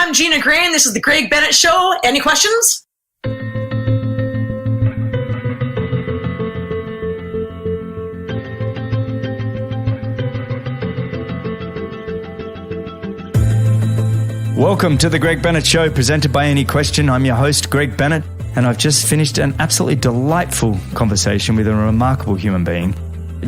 I'm Gina Grain. This is the Greg Bennett Show. Any questions? Welcome to the Greg Bennett Show, presented by Any Question. I'm your host, Greg Bennett, and I've just finished an absolutely delightful conversation with a remarkable human being.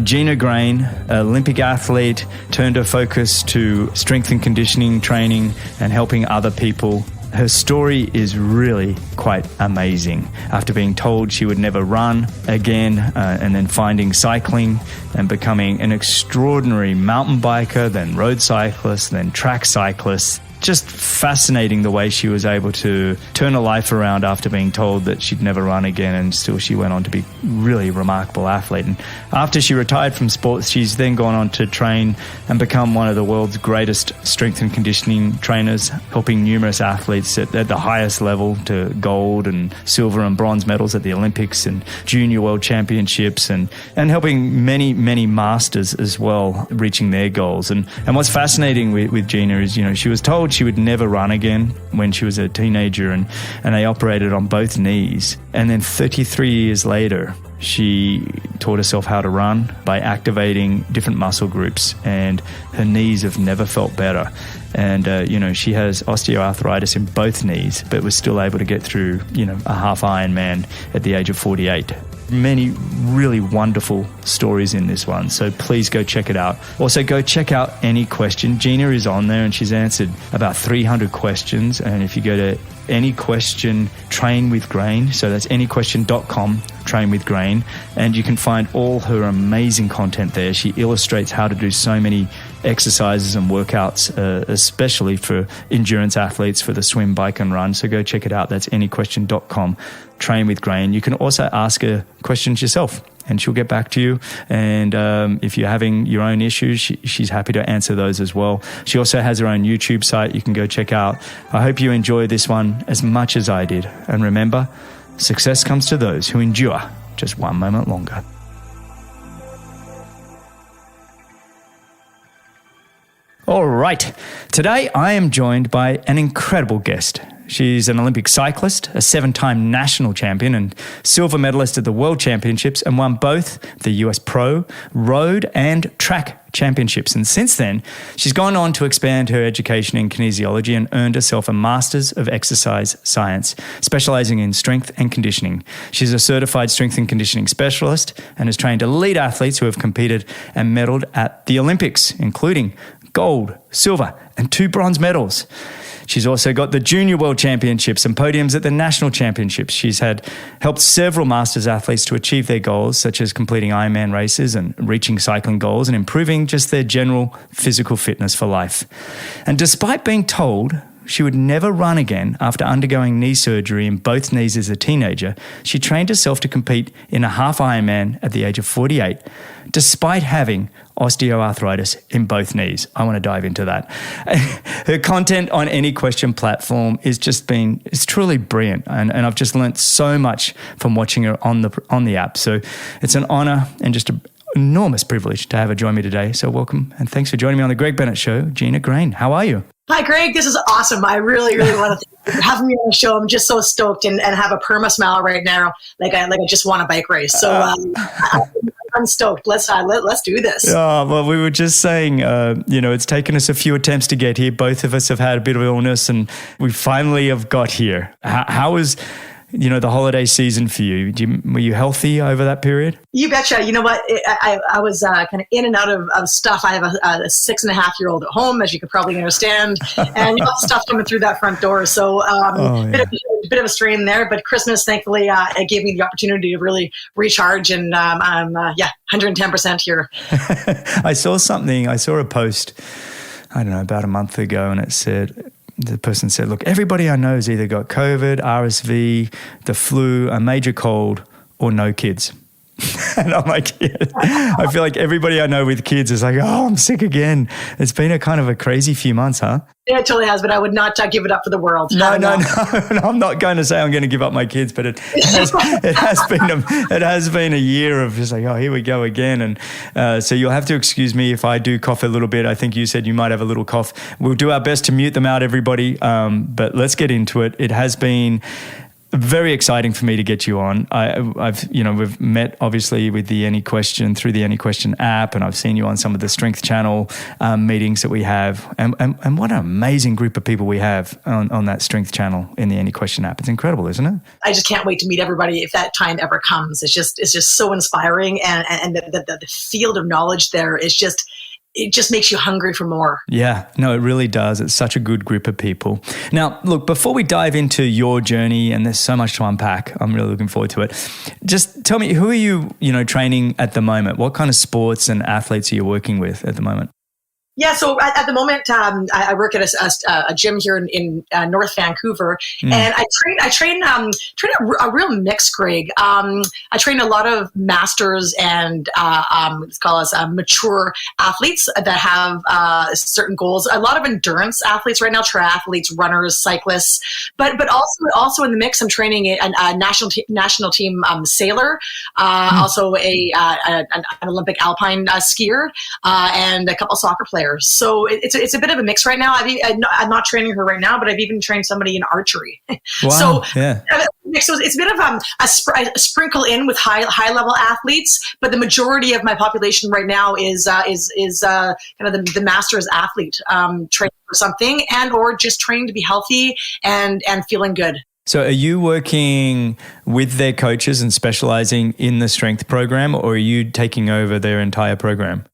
Gina Grain, Olympic athlete, turned her focus to strength and conditioning training and helping other people. Her story is really quite amazing. After being told she would never run again, and then finding cycling and becoming an extraordinary mountain biker, then road cyclist, then track cyclist. Just fascinating the way she was able to turn her life around after being told that she'd never run again, and still she went on to be really remarkable athlete. And after she retired from sports, she's then gone on to train and become one of the world's greatest strength and conditioning trainers, helping numerous athletes at the highest level to gold and silver and bronze medals at the Olympics and junior world championships, and helping many, many masters as well, reaching their goals. And what's fascinating with Gina is, she was told she would never run again when she was a teenager, and they operated on both knees. And then 33 years later, she taught herself how to run by activating different muscle groups, and her knees have never felt better. And, she has osteoarthritis in both knees, but was still able to get through, a half Ironman at the age of 48. Many really wonderful stories in this one, so please go check it out. Also, go check out Any Question. Gina is on there, and she's answered about 300 questions. And if you go to Any Question Train with Grain, so that's anyquestion.com, Train with Grain, and you can find all her amazing content there. She illustrates how to do so many exercises and workouts, especially for endurance athletes, for the swim, bike and run. So go check it out. That's anyquestion.com, Train with Grain. You can also ask her questions yourself, and she'll get back to you. And if you're having your own issues, she's happy to answer those as well. She also has her own YouTube site you can go check out. I hope you enjoy this one as much as I did. And remember, success comes to those who endure just one moment longer. All right. Today I am joined by an incredible guest. She's an Olympic cyclist, a 7-time national champion and silver medalist at the World Championships, and won both the US Pro, Road and Track Championships. And since then, she's gone on to expand her education in kinesiology and earned herself a Master's of Exercise Science, specializing in strength and conditioning. She's a certified strength and conditioning specialist and has trained elite athletes who have competed and medaled at the Olympics, including gold, silver, and 2 bronze medals. She's also got the Junior World Championships and podiums at the National Championships. She's helped several Masters athletes to achieve their goals, such as completing Ironman races and reaching cycling goals and improving just their general physical fitness for life. And despite being told she would never run again after undergoing knee surgery in both knees as a teenager, she trained herself to compete in a half Ironman at the age of 48, despite having osteoarthritis in both knees. I want to dive into that. Her content on Any Question platform it's truly brilliant. And I've just learnt so much from watching her on the app. So it's an honor and just an enormous privilege to have her join me today. So welcome, and thanks for joining me on the Greg Bennett Show, Gina Grain. How are you? Hi, Greg. This is awesome. I really, really want to thank you for having me on the show. I'm just so stoked and have a perma smile right now, like I just won a bike race. So I'm stoked. Let's do this. Oh, well, we were just saying, it's taken us a few attempts to get here. Both of us have had a bit of illness, and we finally have got here. How was the holiday season for you? Were you healthy over that period? You betcha. You know what? I was kind of in and out of stuff. I have a 6.5-year-old at home, as you could probably understand, and lots of stuff coming through that front door. So bit of a strain there, but Christmas, thankfully, it gave me the opportunity to really recharge, and I'm 110% here. I saw a post, I don't know, about a month ago, and it said, the person said, look, everybody I know has either got COVID, RSV, the flu, a major cold, or no kids. And I'm like, yeah. I feel like everybody I know with kids is like, oh, I'm sick again. It's been a kind of a crazy few months, huh? Yeah, it totally has, but I would not give it up for the world. No. I'm not going to say I'm going to give up my kids, but it has been a year of just like, oh, here we go again. And so you'll have to excuse me if I do cough a little bit. I think you said you might have a little cough. We'll do our best to mute them out, everybody. But let's get into it. It has been very exciting for me to get you on. We've met obviously with the Any Question through the Any Question app, and I've seen you on some of the Strength Channel meetings that we have. And what an amazing group of people we have on that Strength Channel in the Any Question app. It's incredible, isn't it? I just can't wait to meet everybody if that time ever comes. It's just so inspiring, and the field of knowledge there is just. It just makes you hungry for more. Yeah, no, it really does. It's such a good group of people. Now, look, before we dive into your journey, and there's so much to unpack, I'm really looking forward to it. Just tell me, who are you, training at the moment? What kind of sports and athletes are you working with at the moment? Yeah, so at the moment, I work at a gym here in North Vancouver, and I train a real mix, Greg. I train a lot of masters and let's call us mature athletes that have certain goals. A lot of endurance athletes right now, triathletes, runners, cyclists, but also in the mix, I'm training a national team sailor, also an Olympic alpine skier, and a couple soccer players. So it's a bit of a mix right now. I'm not training her right now, but I've even trained somebody in archery. Wow, so yeah. So it's a bit of a sprinkle in with high level athletes, but the majority of my population right now is kind of the master's athlete, training for something and or just training to be healthy and feeling good. So are you working with their coaches and specializing in the strength program, or are you taking over their entire program?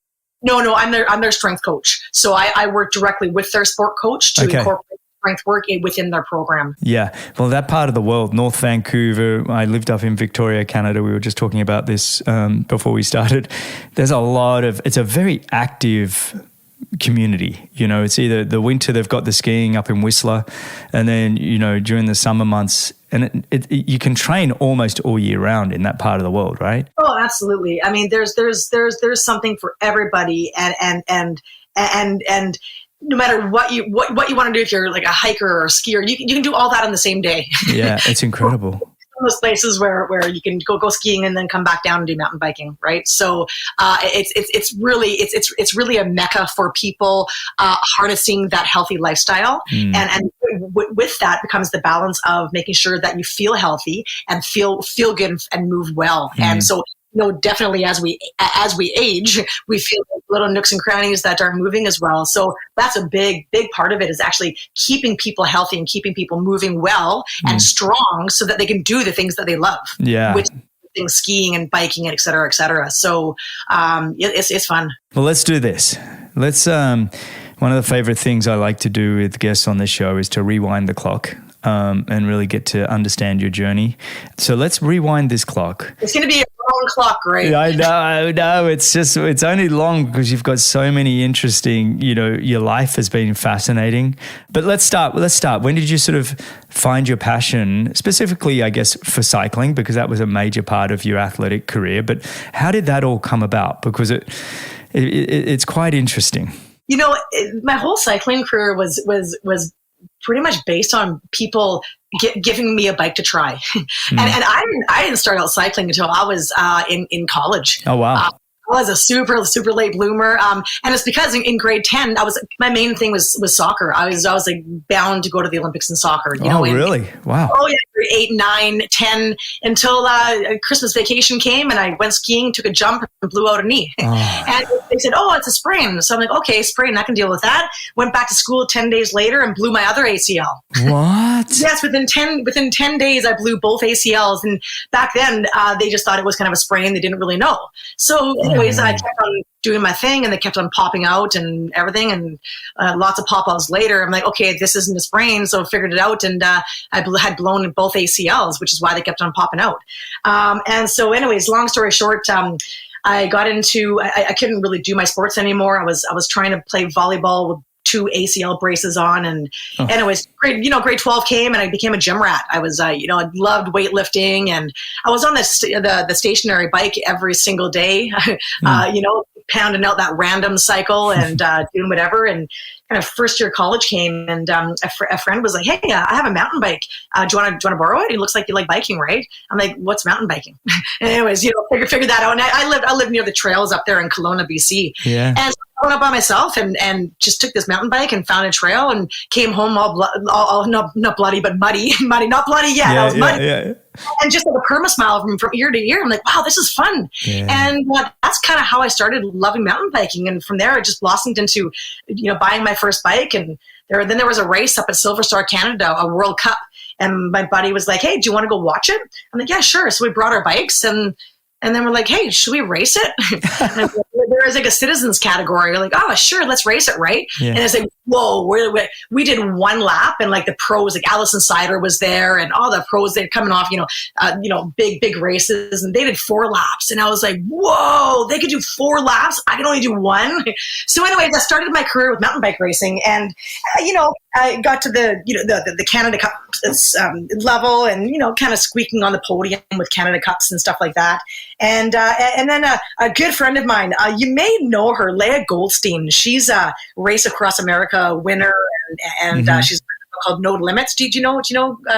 No, I'm their strength coach. So I work directly with their sport coach to incorporate strength work within their program. Yeah. Well, that part of the world, North Vancouver, I lived up in Victoria, Canada. We were just talking about this before we started. There's it's a very active community. It's either the winter they've got the skiing up in Whistler, and then, during the summer months, and you can train almost all year round in that part of the world, right? Oh, absolutely. I mean, there's something for everybody, and no matter what you want to do, if you're like a hiker or a skier, you can do all that on the same day. Yeah, it's incredible. Those places where you can go skiing and then come back down and do mountain biking, right? So it's really a mecca for people harnessing that healthy lifestyle, and with that becomes the balance of making sure that you feel healthy and feel good and move well. And so, definitely as we age, we feel little nooks and crannies that aren't moving as well. So that's a big part of it, is actually keeping people healthy and keeping people moving well and strong so that they can do the things that they love. Yeah. Which things, skiing and biking, and et cetera, et cetera. So it's fun. Well, let's do this. Let's, one of the favorite things I like to do with guests on this show is to rewind the clock. And really get to understand your journey. So let's rewind this clock. It's going to be a long clock, right? Yeah, I know. It's only long because you've got so many interesting, your life has been fascinating. But let's start. When did you sort of find your passion, specifically, I guess, for cycling, because that was a major part of your athletic career. But how did that all come about? Because it's quite interesting. My whole cycling career was pretty much based on people giving me a bike to try. And I didn't start out cycling until I was in college. Oh, wow. I was a super, super late bloomer. And it's because in grade 10, my main thing was soccer. I was like bound to go to the Olympics in soccer. Really? Wow. Oh yeah, grade 8, 9, 10, until Christmas vacation came and I went skiing, took a jump and blew out a knee. Oh. And they said, oh, it's a sprain. So I'm like, okay, sprain, I can deal with that. Went back to school 10 days later and blew my other ACL. What? Yes, within 10 days, I blew both ACLs. And back then, they just thought it was kind of a sprain. They didn't really know. So anyways, I kept on doing my thing and they kept on popping out and everything, and lots of pop-outs later. I'm like, okay, this isn't a sprain. So I figured it out, and I had blown both ACLs, which is why they kept on popping out. And so anyways, long story short, I got into, I couldn't really do my sports anymore. I was trying to play volleyball with 2 ACL braces on. And it was great. Grade 12 came and I became a gym rat. I was, I loved weightlifting, and I was on the stationary bike every single day, pounding out that random cycle and doing whatever. And kind of first year college came, and a friend was like, "Hey, I have a mountain bike. Do you want to borrow it? It looks like you like biking, right?" I'm like, "What's mountain biking?" And anyways, figure that out. And I live near the trails up there in Kelowna, BC. Yeah. And so I went up by myself and just took this mountain bike and found a trail and came home all not bloody but muddy, not bloody yet. I was muddy. Yeah. And just like a perma smile from ear to ear. I'm like, wow, this is fun. Yeah. And that's kind of how I started loving mountain biking. And from there, it just blossomed into, buying my first bike. And then there was a race up at Silver Star, Canada, a World Cup. And my buddy was like, "Hey, do you want to go watch it?" I'm like, "Yeah, sure." So we brought our bikes and then we're like, "Hey, should we race it?" And there was like a citizens category. We're like, "Oh, sure, let's race it, right?" Yeah. And it's like, whoa, we did one lap, and like the pros, like Alison Sider was there, and all the pros, they're coming off, big races, and they did 4 laps. And I was like, whoa, they could do 4 laps. I can only do 1. So anyways, I started my career with mountain bike racing, and I got to the Canada Cup level, and kind of squeaking on the podium with Canada Cups and stuff like that. And then a good friend of mine, you may know her, Leah Goldstein. She's a Race Across America winner, and she's called No Limits. Do you know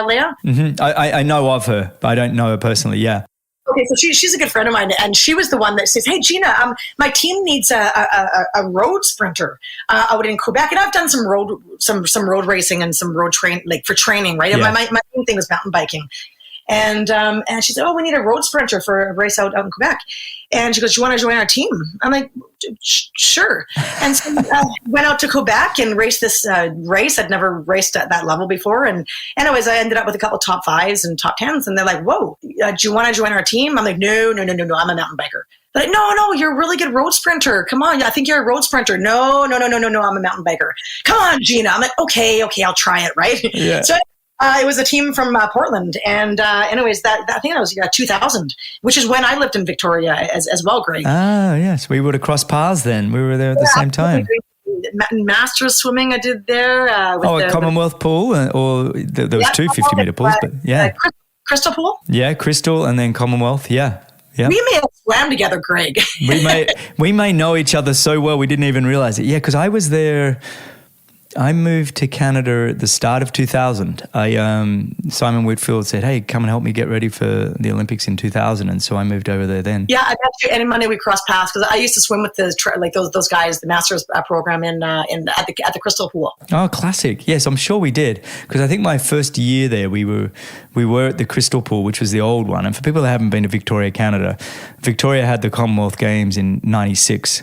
Leah? Mm-hmm. I know of her, but I don't know her personally. Yeah. Okay, so she's a good friend of mine, and she was the one that says, "Hey, Gina, my team needs a road sprinter out in Quebec." And I've done some road racing and some road for training, right? Yeah. My main thing was mountain biking. And she said, "Oh, we need a road sprinter for a race out in Quebec." And she goes, "Do you want to join our team?" I'm like, "Sure." And so I went out to Quebec and raced this race. I'd never raced at that level before. And anyways, I ended up with a couple top 5s and top 10s. And they're like, "Whoa, do you want to join our team?" I'm like, No, I'm a mountain biker. They're like, no, you're a really good road sprinter. Come on, I think you're a road sprinter. No, I'm a mountain biker. Come on, Gina. I'm like, okay, I'll try it, right? Yeah. So it was a team from Portland, and anyways, I think that was 2000, which is when I lived in Victoria as well, Greg. Ah, yes, we would have crossed paths then. We were there at the same time. Masters swimming I did there. A Commonwealth pool, or there was 2 50-meter pools, but yeah. Crystal pool? Yeah, Crystal and then Commonwealth, yeah. Yep. We may have swam together, Greg. we may know each other so well we didn't even realize it. Yeah, because I was there. I moved to Canada at the start of 2000. Simon Whitfield said, "Hey, come and help me get ready for the Olympics in 2000." And so I moved over there then. Yeah, I met you any Monday we crossed paths, because I used to swim with those guys, the Masters program at the Crystal Pool. Oh, classic. Yes, I'm sure we did, because I think my first year there we were at the Crystal Pool, which was the old one. And for people that haven't been to Victoria, Canada, Victoria had the Commonwealth Games in 96.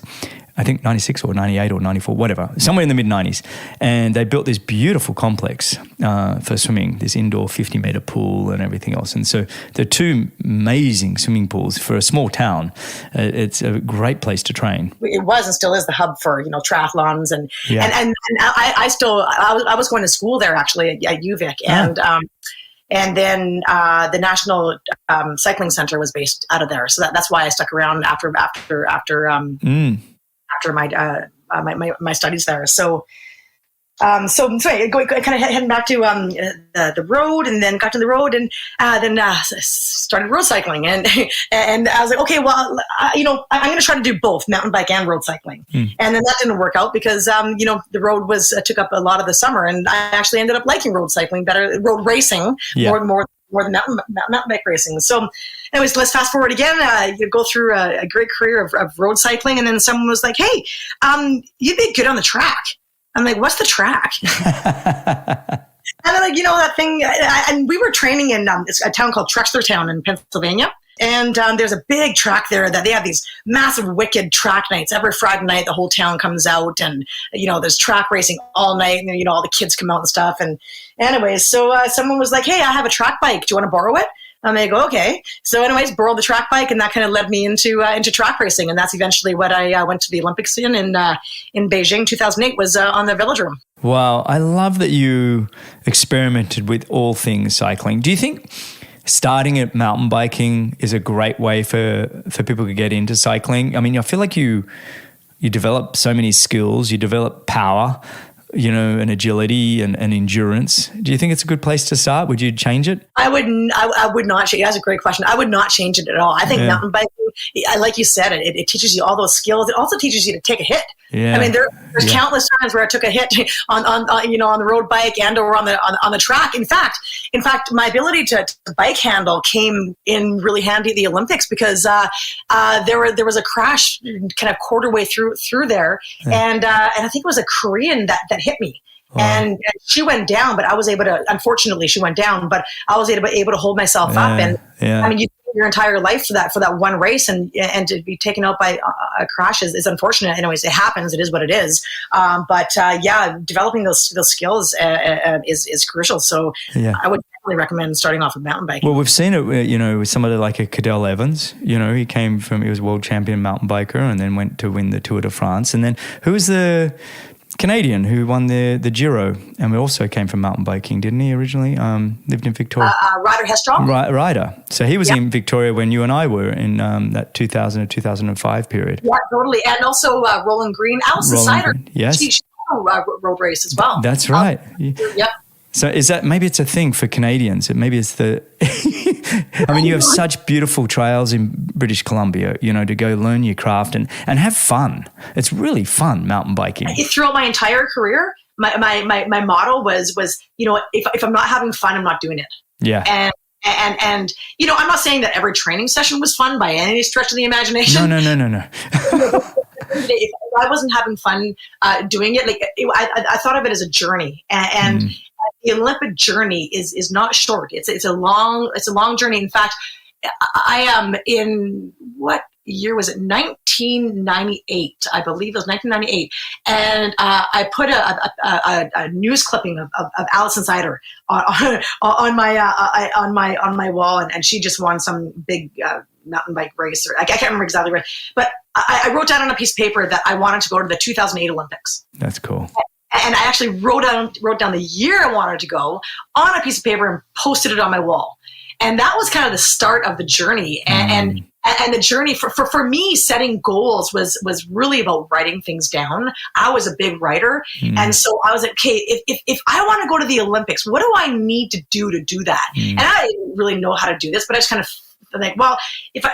I think 96 or 98 or 94, whatever, somewhere in the mid-90s. And they built this beautiful complex for swimming, this indoor 50-meter pool and everything else. And so there are 2 amazing swimming pools for a small town. It's a great place to train. It was and still is the hub for, triathlons. And I was going to school there, actually, at UVic. And then the National Cycling Center was based out of there. So that's why I stuck around after my studies there. So kind of heading back to the road, and then got to the road, and then started road cycling, and I was like, okay, well, I'm going to try to do both mountain bike and road cycling, and then that didn't work out because the road took up a lot of the summer, and I actually ended up liking road cycling better, road racing more than mountain bike racing. So anyways, let's fast forward again. You go through a great career of road cycling, and then someone was like, "Hey, you'd be good on the track." I'm like, "What's the track?" And they're like, that thing. And we were training in a town called Trexlertown in Pennsylvania. And there's a big track there that they have these massive wicked track nights. Every Friday night, the whole town comes out, and, there's track racing all night, and, all the kids come out and stuff. And anyways, so someone was like, "Hey, I have a track bike. Do you want to borrow it?" And they go, "Okay." So anyways, borrowed the track bike, and that kind of led me into track racing. And that's eventually what I went to the Olympics in Beijing. 2008 was on the velodrome. Wow. I love that you experimented with all things cycling. Do you think starting at mountain biking is a great way for people to get into cycling? I mean, I feel like you develop so many skills, you develop power. and agility and endurance. Do you think it's a good place to start? Would you change it? I would not change it. That's a great question. I would not change it at all. I think mountain biking, like you said, it teaches you all those skills. It also teaches you to take a hit. Yeah. I mean, there's countless times where I took a hit on the road bike and or on the track. In fact, my ability to bike handle came in really handy at the Olympics because there was a crash kind of quarter way through there, and I think it was a Korean that hit me. Wow. And she went down, but I was able to, unfortunately she went down, but I was able to hold myself up. And I mean, you your entire life for that one race, and to be taken out by a crash is unfortunate. Anyways, it happens. It is what it is. But developing those skills is crucial. So I would definitely recommend starting off with mountain biking. Well, we've seen it, with somebody like a Cadell Evans. He was world champion mountain biker and then went to win the Tour de France. And then who was the Canadian who won the Giro, and also came from mountain biking, didn't he, originally? Lived in Victoria. Ryder Hestrom? Ryder. So he was in Victoria when you and I were in that 2000 to 2005 period. Yeah, totally. And also Roland Green. Alison Sider. Yes. She road race as well. That's right. Yep. So is that, maybe it's a thing for Canadians. Maybe it's I mean, you have such beautiful trails in British Columbia, to go learn your craft and have fun. It's really fun, mountain biking. Throughout my entire career, my motto was, if I'm not having fun, I'm not doing it. Yeah. And I'm not saying that every training session was fun by any stretch of the imagination. No. If I wasn't having fun doing it, I thought of it as a journey, and the Olympic journey is not short. It's a long journey. In fact, I am in what year was it? 1998, I believe it was 1998, and I put a news clipping of Alison Sider on my wall, and she just won some big mountain bike race, or I can't remember exactly right, but I wrote down on a piece of paper that I wanted to go to the 2008 Olympics. That's cool. And I actually wrote down the year I wanted to go on a piece of paper and posted it on my wall. And that was kind of the start of the journey. And the journey for me, setting goals was really about writing things down. I was a big writer. And so I was like, okay, if I want to go to the Olympics, what do I need to do that? And I didn't really know how to do this, but I just kind of think, well, if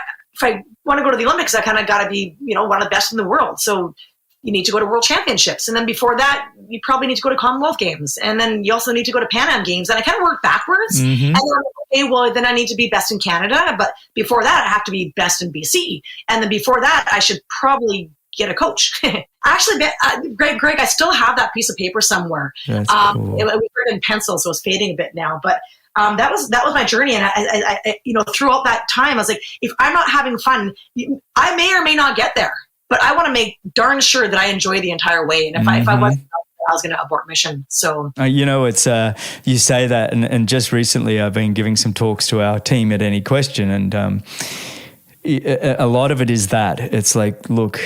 I want to go to the Olympics, I kind of got to be, one of the best in the world. So you need to go to World Championships. And then before that, you probably need to go to Commonwealth Games. And then you also need to go to Pan Am Games. And I kind of worked backwards. And then, then I need to be best in Canada. But before that, I have to be best in BC. And then before that, I should probably get a coach. Actually, Greg, I still have that piece of paper somewhere. That's cool. It was written in pencil, so it's fading a bit now. But that was my journey. And I throughout that time, I was like, if I'm not having fun, I may or may not get there. But I want to make darn sure that I enjoy the entire way. And if I wasn't, I was going to abort mission. So, it's you say that, and just recently I've been giving some talks to our team at Any Question, and a lot of it is that it's like, look,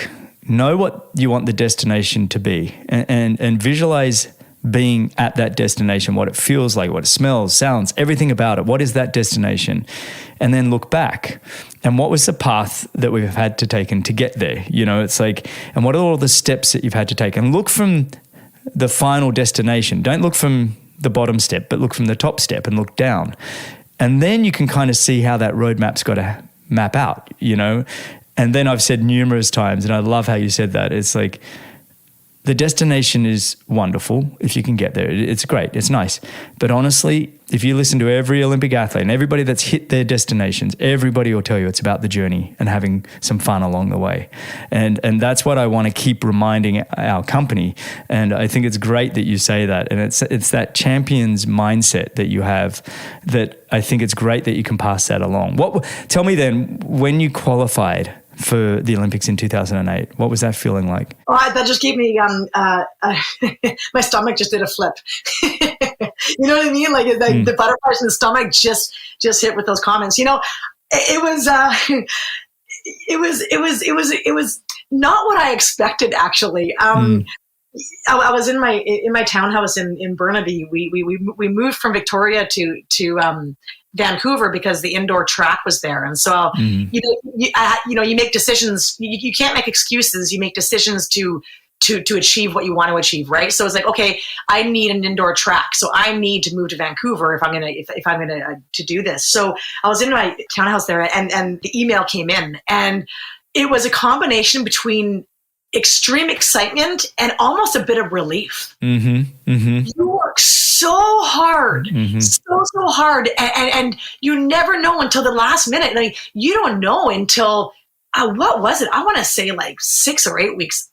know what you want the destination to be, and visualize being at that destination, what it feels like, what it smells, sounds, everything about it. What is that destination? And then look back. And what was the path that we've had to take to get there? It's like, and what are all the steps that you've had to take? And look from the final destination. Don't look from the bottom step, but look from the top step and look down. And then you can kind of see how that roadmap's got to map out, And then I've said numerous times, and I love how you said that, it's like, the destination is wonderful if you can get there. It's great. It's nice. But honestly, if you listen to every Olympic athlete and everybody that's hit their destinations, everybody will tell you it's about the journey and having some fun along the way. And that's what I want to keep reminding our company. And I think it's great that you say that. And it's that champion's mindset that you have that I think it's great that you can pass that along. Tell me then, when you qualified for the Olympics in 2008, what was that feeling like? Oh, that just gave me my stomach just did a flip. You know what I mean? Like the butterflies in the stomach just hit with those comments. It was not what I expected, actually. I was in my townhouse in Burnaby. We moved from Victoria to Vancouver because the indoor track was there, and so you make decisions. You can't make excuses. You make decisions to to achieve what you want to achieve, right? So it's like, okay, I need an indoor track, so I need to move to Vancouver if I'm gonna to do this. So I was in my townhouse there, and the email came in, and it was a combination between extreme excitement and almost a bit of relief. You work so hard, so hard, and you never know until the last minute. Like, you don't know until what was it? I want to say like 6 or 8 weeks.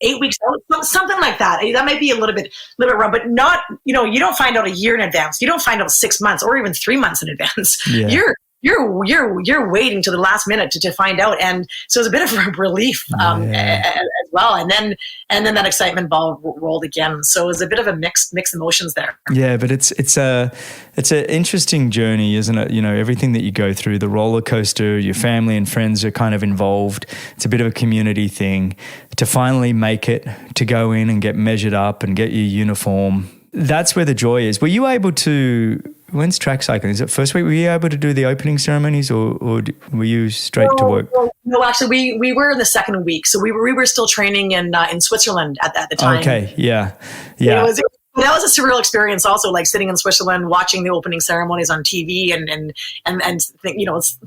8 weeks out, something like that. That might be a little bit wrong, but not, you don't find out a year in advance. You don't find out 6 months or even 3 months in advance. Yeah. You're waiting to the last minute to find out, and so it's a bit of a relief as well. And then that excitement ball rolled again. So it was a bit of a mixed emotions there. Yeah, but it's an interesting journey, isn't it? Everything that you go through, the roller coaster, your family and friends are kind of involved. It's a bit of a community thing to finally make it, to go in and get measured up and get your uniform. That's where the joy is. Were you able to? When's track cycling? Is it first week? Were you able to do the opening ceremonies, or were you straight to work? No, actually, we were in the second week, so we were still training in Switzerland at the time. Okay, yeah. That was a surreal experience, also, like sitting in Switzerland, watching the opening ceremonies on TV, and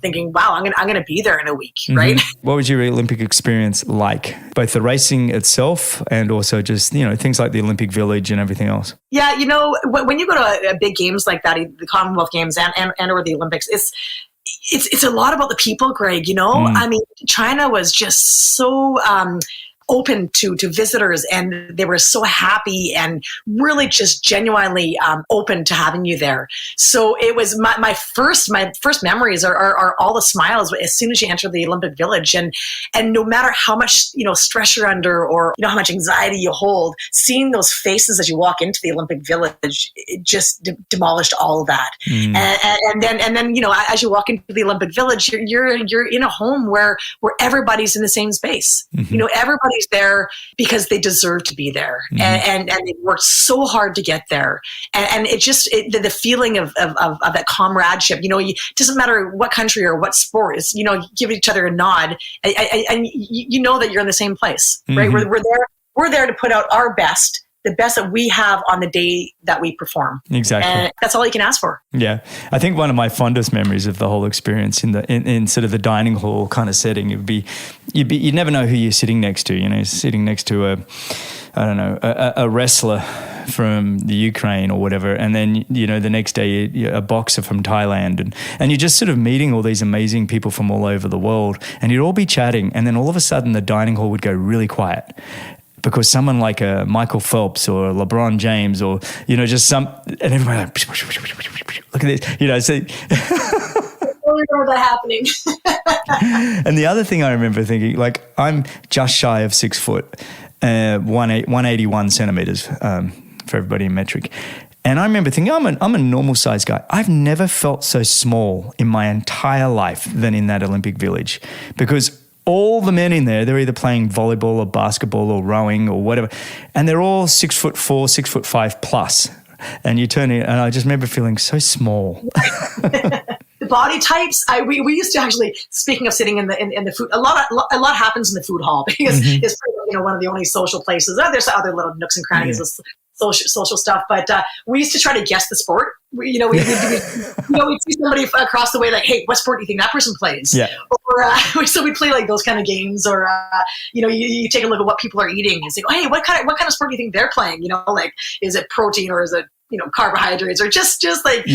thinking, wow, I'm gonna be there in a week, right? What was your Olympic experience like? Both the racing itself and also just things like the Olympic Village and everything else. Yeah, when you go to a big games like that, the Commonwealth Games and or the Olympics, it's a lot about the people, Greg. I mean, China was just so open to visitors, and they were so happy and really just genuinely open to having you there. So it was my first memories are all the smiles as soon as you enter the Olympic Village, and no matter how much stress you're under or how much anxiety you hold, seeing those faces as you walk into the Olympic Village, it just demolished all of that. And then as you walk into the Olympic Village, you're in a home where everybody's in the same space. Everybody there because they deserve to be there, and they worked so hard to get there, and the feeling of that comradeship. It doesn't matter what country or what sport is. Give each other a nod, and that you're in the same place, right? We're there to put out our best. The best that we have on the day that we perform. Exactly. And that's all you can ask for. Yeah. I think one of my fondest memories of the whole experience in sort of the dining hall kind of setting, you'd never know who you're sitting next to, sitting next to a wrestler from the Ukraine or whatever. And then, the next day, a boxer from Thailand. And you're just sort of meeting all these amazing people from all over the world. And you'd all be chatting. And then all of a sudden, the dining hall would go really quiet. Because someone like a Michael Phelps or LeBron James or, just and everybody like, look at this, see. I remember that happening. And the other thing I remember thinking, like, I'm just shy of 6 foot, 181 centimeters for everybody in metric. And I remember thinking, I'm a normal sized guy. I've never felt so small in my entire life than in that Olympic Village, because all the men in there, they're either playing volleyball or basketball or rowing or whatever, and they're all 6'4", 6'5" plus. And you turn in, and I just remember feeling so small. The body types. We used to actually, speaking of sitting in the food, a lot happens in the food hall because it's one of the only social places. There's other little nooks and crannies of social stuff, but we used to try to guess the sport. We'd see somebody across the way, like, hey, what sport do you think that person plays? Yeah. Or so we play like those kind of games, or you take a look at what people are eating and say, oh, hey, what kind of sport do you think they're playing? Like, is it protein or is it carbohydrates, or just like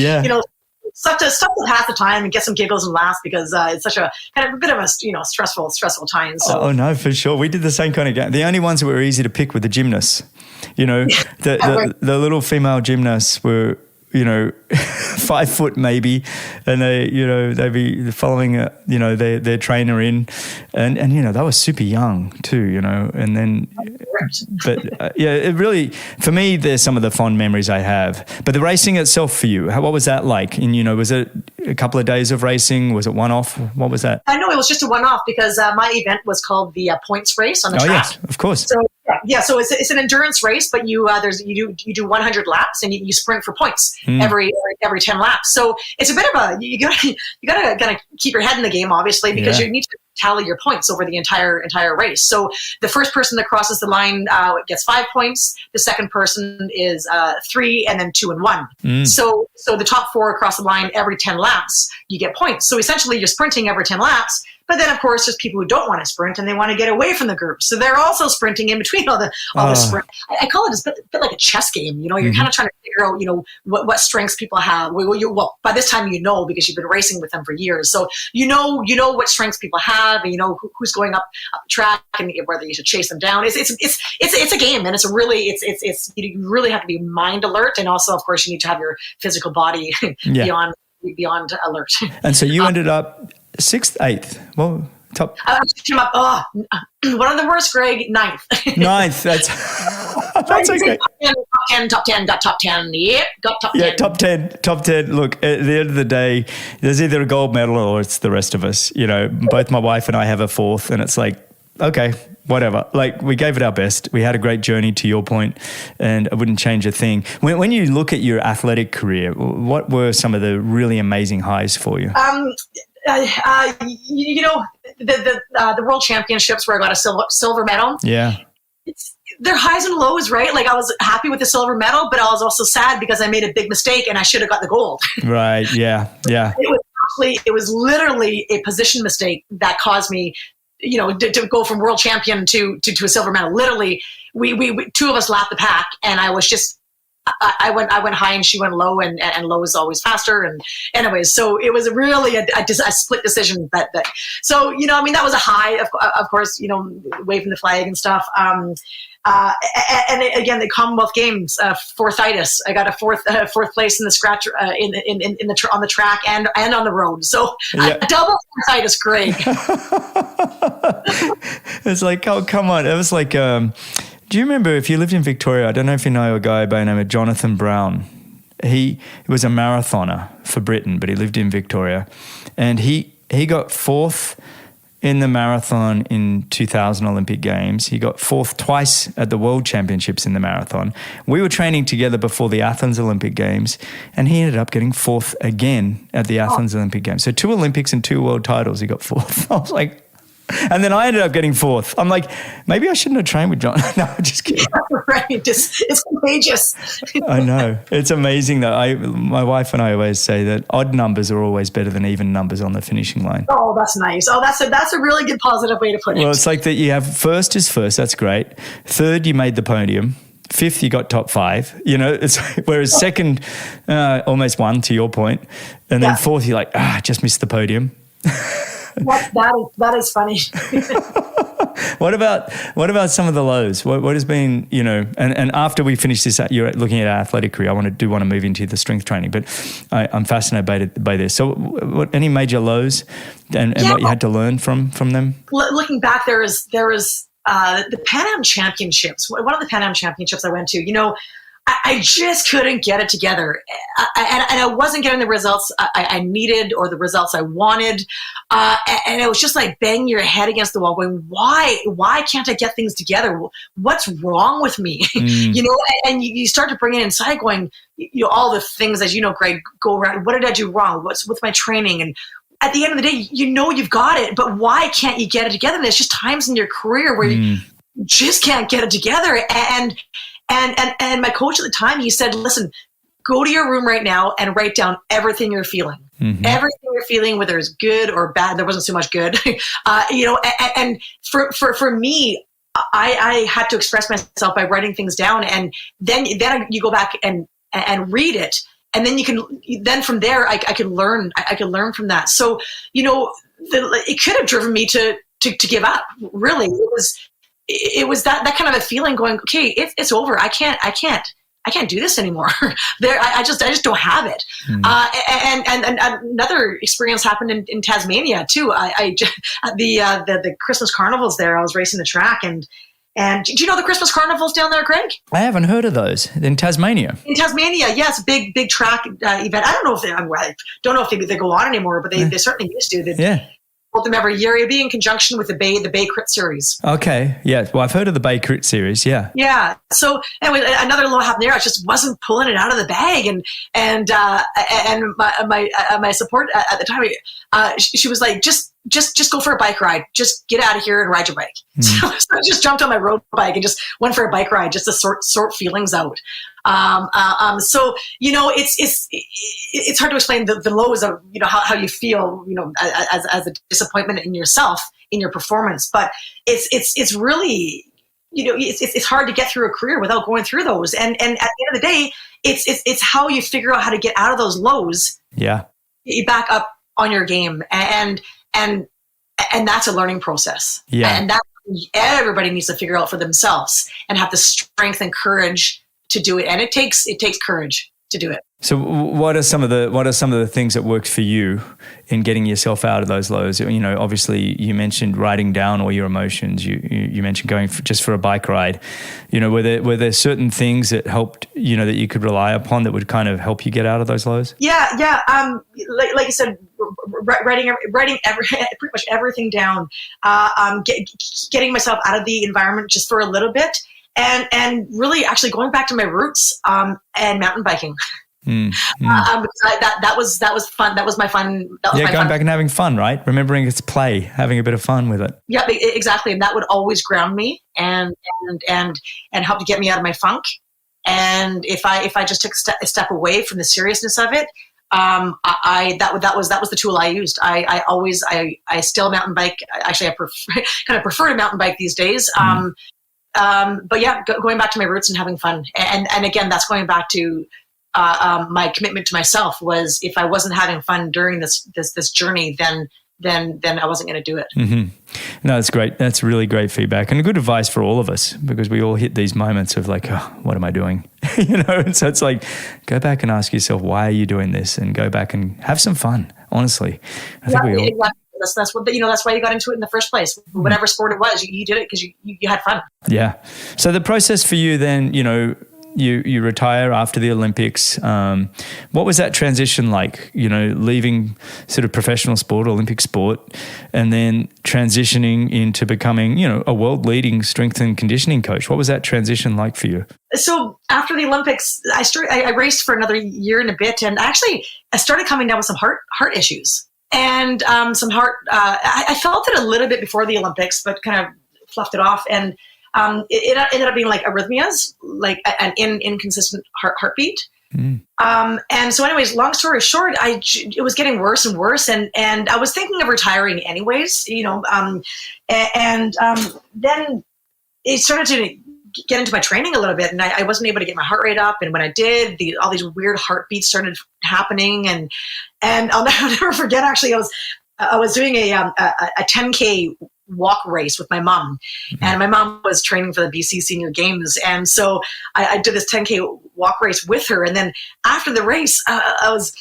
stuff to pass the time and get some giggles and laughs, because it's such a kind of a bit of a stressful time. So. Oh no, for sure. We did the same kind of game. The only ones that were easy to pick were the gymnasts. The little female gymnasts were 5 foot maybe, and they'd be following their trainer in, and they were super young too, and then but it really, for me, there's some of the fond memories I have. But the racing itself for you, what was that like? And was it a couple of days of racing? Was it one off? What was that? I know it was just a one off, because my event was called the points race on the track. Yes, of course. So Yeah. So it's an endurance race, but you do 100 laps and you sprint for points every 10 laps. So it's a bit of you gotta kind of keep your head in the game, obviously, because you need to tally your points over the entire race. So the first person that crosses the line gets 5 points. The second person is 3, and then 2 and 1. So the top 4 across the line every 10 laps, you get points. So essentially, you're sprinting every 10 laps. But then, of course, there's people who don't want to sprint and they want to get away from the group. So they're also sprinting in between all the sprint. I call it a bit like a chess game. You know, you're kind of trying to figure out, you know, what strengths people have. Well, by this time, you know, because you've been racing with them for years. So you know what strengths people have, and you know who's going up the track and whether you should chase them down. It's a game, and it's you really have to be mind alert, and also, of course, you need to have your physical body beyond alert. And so you ended up 6th, 8th. Well, top. One of the worst, Greg. 9th. 9th. That's okay. Top 10. Got top 10. Yep, got top 10. Yeah, top 10. Look, at the end of the day, there's either a gold medal or it's the rest of us. You know, both my wife and I have a 4th, and it's like, okay, whatever. Like, we gave it our best. We had a great journey, to your point, and I wouldn't change a thing. When you look at your athletic career, what were some of the really amazing highs for you? You know, the World Championships where I got a silver medal. Yeah. They're highs and lows, right? Like, I was happy with the silver medal, but I was also sad because I made a big mistake and I should have got the gold. Right. Yeah. It was literally a position mistake that caused me, you know, to go from world champion to a silver medal. Literally, we 2 of us lapped the pack, and I was just, I went high and she went low, and low is always faster. And anyways, so it was really a split decision. So, you know, I mean, that was a high, of course, you know, waving the flag and stuff. And again, the Commonwealth Games, fourthitis. I got a fourth place in the scratch on the track and on the road. So a double fourthitis, Greg. It's like, oh, come on. It was like, do you remember, if you lived in Victoria, I don't know if you know a guy by the name of Jonathan Brown. He was a marathoner for Britain, but he lived in Victoria. And he got 4th in the marathon in 2000 Olympic Games. He got 4th twice at the World Championships in the marathon. We were training together before the Athens Olympic Games, and he ended up getting 4th again at the Athens Olympic Games. So 2 Olympics and 2 world titles, he got 4th. I was like, and then I ended up getting 4th. I'm like, maybe I shouldn't have trained with John. No, just kidding. Right. It's contagious. I know. It's amazing that my wife and I always say that odd numbers are always better than even numbers on the finishing line. Oh, that's nice. Oh, that's a really good positive way to put it. Well, it's like that you have first is first. That's great. 3rd, you made the podium. 5th, you got top 5. You know, it's whereas 2nd, almost won, to your point. And then 4th, you're like, just missed the podium. That is funny. What about some of the lows? What has been, you know, and after we finish this, you're looking at our athletic career, I want to move into the strength training, but I'm fascinated by this. So any major lows and what you had to learn from them? Looking back, there was the Pan Am Championships. One of the Pan Am Championships I went to, you know, I just couldn't get it together. And I wasn't getting the results I needed or the results I wanted. And it was just like banging your head against the wall going, why can't I get things together? What's wrong with me? You know, and you start to bring it inside going, you know, all the things, as you know, Greg, go around. What did I do wrong? What's with my training? And at the end of the day, you know, you've got it, but why can't you get it together? And there's just times in your career where you just can't get it together. And my coach at the time, he said, listen, go to your room right now and write down everything you're feeling. Everything you're feeling, whether it's good or bad. There wasn't so much good. You know, and for me, I had to express myself by writing things down. And then you go back and read it. And then from there, I could learn from that. So, you know, it could have driven me to give up. Really, it was that kind of a feeling going, okay, it's over. I can't do this anymore. I just don't have it. And another experience happened in Tasmania too. The Christmas carnivals there, I was racing the track and do you know the Christmas carnivals down there, Greg? I haven't heard of those in Tasmania. In Tasmania, yes, big track event. I don't know if they go on anymore, but they certainly used to. hold them every year. It'd be in conjunction with the Bay Crit series. Okay. Yeah. Well, I've heard of the Bay Crit series. Yeah. Yeah. So anyway, another low happened there. I just wasn't pulling it out of the bag, and my support at the time, she was like, just go for a bike ride. Just get out of here and ride your bike. So I just jumped on my road bike and just went for a bike ride just to sort feelings out. So, you know, it's hard to explain the lows of, you know, how you feel, you know, as a disappointment in yourself, in your performance, but it's really, you know, it's hard to get through a career without going through those. And at the end of the day, it's how you figure out how to get out of those lows. Yeah. You back up on your game, and that's a learning process. Yeah. And that everybody needs to figure out for themselves and have the strength and courage to do it. And it takes courage to do it. So what are some of the things that worked for you in getting yourself out of those lows? You know, obviously you mentioned writing down all your emotions. You mentioned going just for a bike ride. You know, were there certain things that helped, you know, that you could rely upon that would kind of help you get out of those lows? Yeah. Like you said, writing pretty much everything down. Getting myself out of the environment just for a little bit, and really actually going back to my roots, and mountain biking. Because that was fun. That was my fun. Going back and having fun, right? Remembering it's play, having a bit of fun with it. Yeah, exactly. And that would always ground me and help to get me out of my funk. And if I just took a step away from the seriousness of it, that was the tool I used. I still mountain bike. Actually, I prefer to mountain bike these days. But yeah, going back to my roots and having fun. And again, that's going back to my commitment to myself was, if I wasn't having fun during this journey, then I wasn't going to do it. Mm-hmm. No, that's great. That's really great feedback and good advice for all of us, because we all hit these moments of like, oh, what am I doing? You know, and so it's like, go back and ask yourself, why are you doing this? And go back and have some fun. Honestly, I think we all. Exactly. That's what, you know, that's why you got into it in the first place. Whatever sport it was, you did it because you had fun. Yeah. So the process for you then, you know, you retire after the Olympics. What was that transition like, you know, leaving sort of professional sport, Olympic sport, and then transitioning into becoming, you know, a world leading strength and conditioning coach? What was that transition like for you? So after the Olympics, I raced for another year and a bit, and actually I started coming down with some heart issues and some heart. I felt it a little bit before the Olympics, but kind of fluffed it off. And it ended up being like arrhythmias, like an inconsistent heartbeat. And so anyways, long story short, it was getting worse and worse. And I was thinking of retiring anyways, you know, then it started to get into my training a little bit, and I wasn't able to get my heart rate up. And when I did, all these weird heartbeats started happening. And I'll never forget, actually, I was doing a 10K walk race with my mom, and my mom was training for the BC Senior Games, and so I did this 10K walk race with her. And then after the race, I was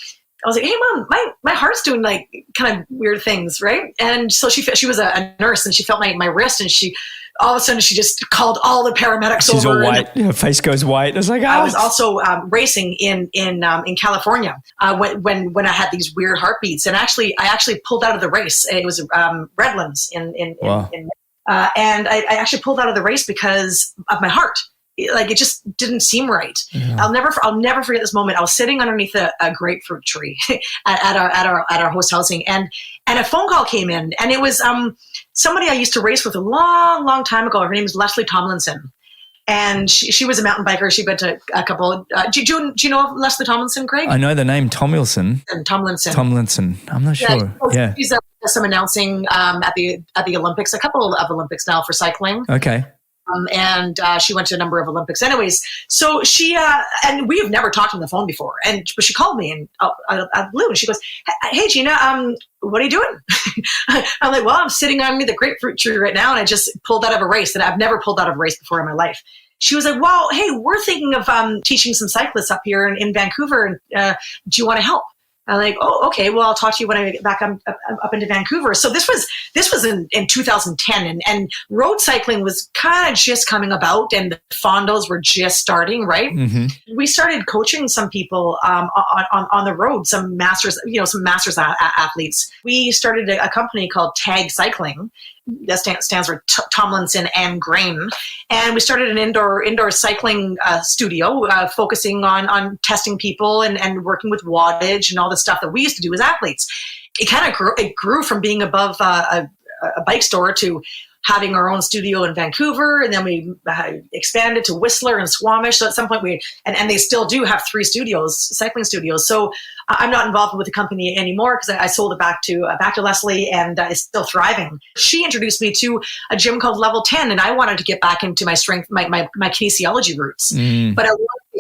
like, "Hey, Mom, my heart's doing like kind of weird things, right?" And so she was a nurse, and she felt my wrist, and she all of a sudden she just called all the paramedics over. She's all white. Her face goes white. I was like, I was also racing in California when I had these weird heartbeats, and I actually pulled out of the race. It was Redlands and I actually pulled out of the race because of my heart. Like, it just didn't seem right. Yeah. I'll never forget this moment. I was sitting underneath a grapefruit tree at our host housing, and a phone call came in, and it was somebody I used to race with a long time ago. Her name is Leslie Tomlinson, and she was a mountain biker. She went to a couple. Do you know of Leslie Tomlinson, Greg? I know the name Tomlinson. Tomlinson. I'm not sure. Yeah. She's some announcing at the Olympics, a couple of Olympics now for cycling. Okay. And she went to a number of Olympics. Anyways, so she and we have never talked on the phone before. But she called me out of blue, and she goes, "Hey, Gina, what are you doing?" I'm like, "Well, I'm sitting on the grapefruit tree right now, and I just pulled out of a race, and I've never pulled out of a race before in my life." She was like, "Well, hey, we're thinking of teaching some cyclists up here in Vancouver, and do you want to help?" I'm like, oh, okay, well, I'll talk to you when I get back up into Vancouver. So this was in 2010, and road cycling was kind of just coming about, and the fondos were just starting, right? Mm-hmm. We started coaching some people on the road, some masters athletes. We started a company called Tag Cycling. That stands for Tomlinson and Grain. And we started an indoor cycling studio focusing on testing people and working with wattage and all the stuff that we used to do as athletes. It grew from being above a bike store to having our own studio in Vancouver, and then we expanded to Whistler and Squamish. So at some point and they still do have 3 cycling studios. So I'm not involved with the company anymore because I sold it back to Leslie, and it's still thriving. She introduced me to a gym called Level 10, and I wanted to get back into my strength, my kinesiology roots. But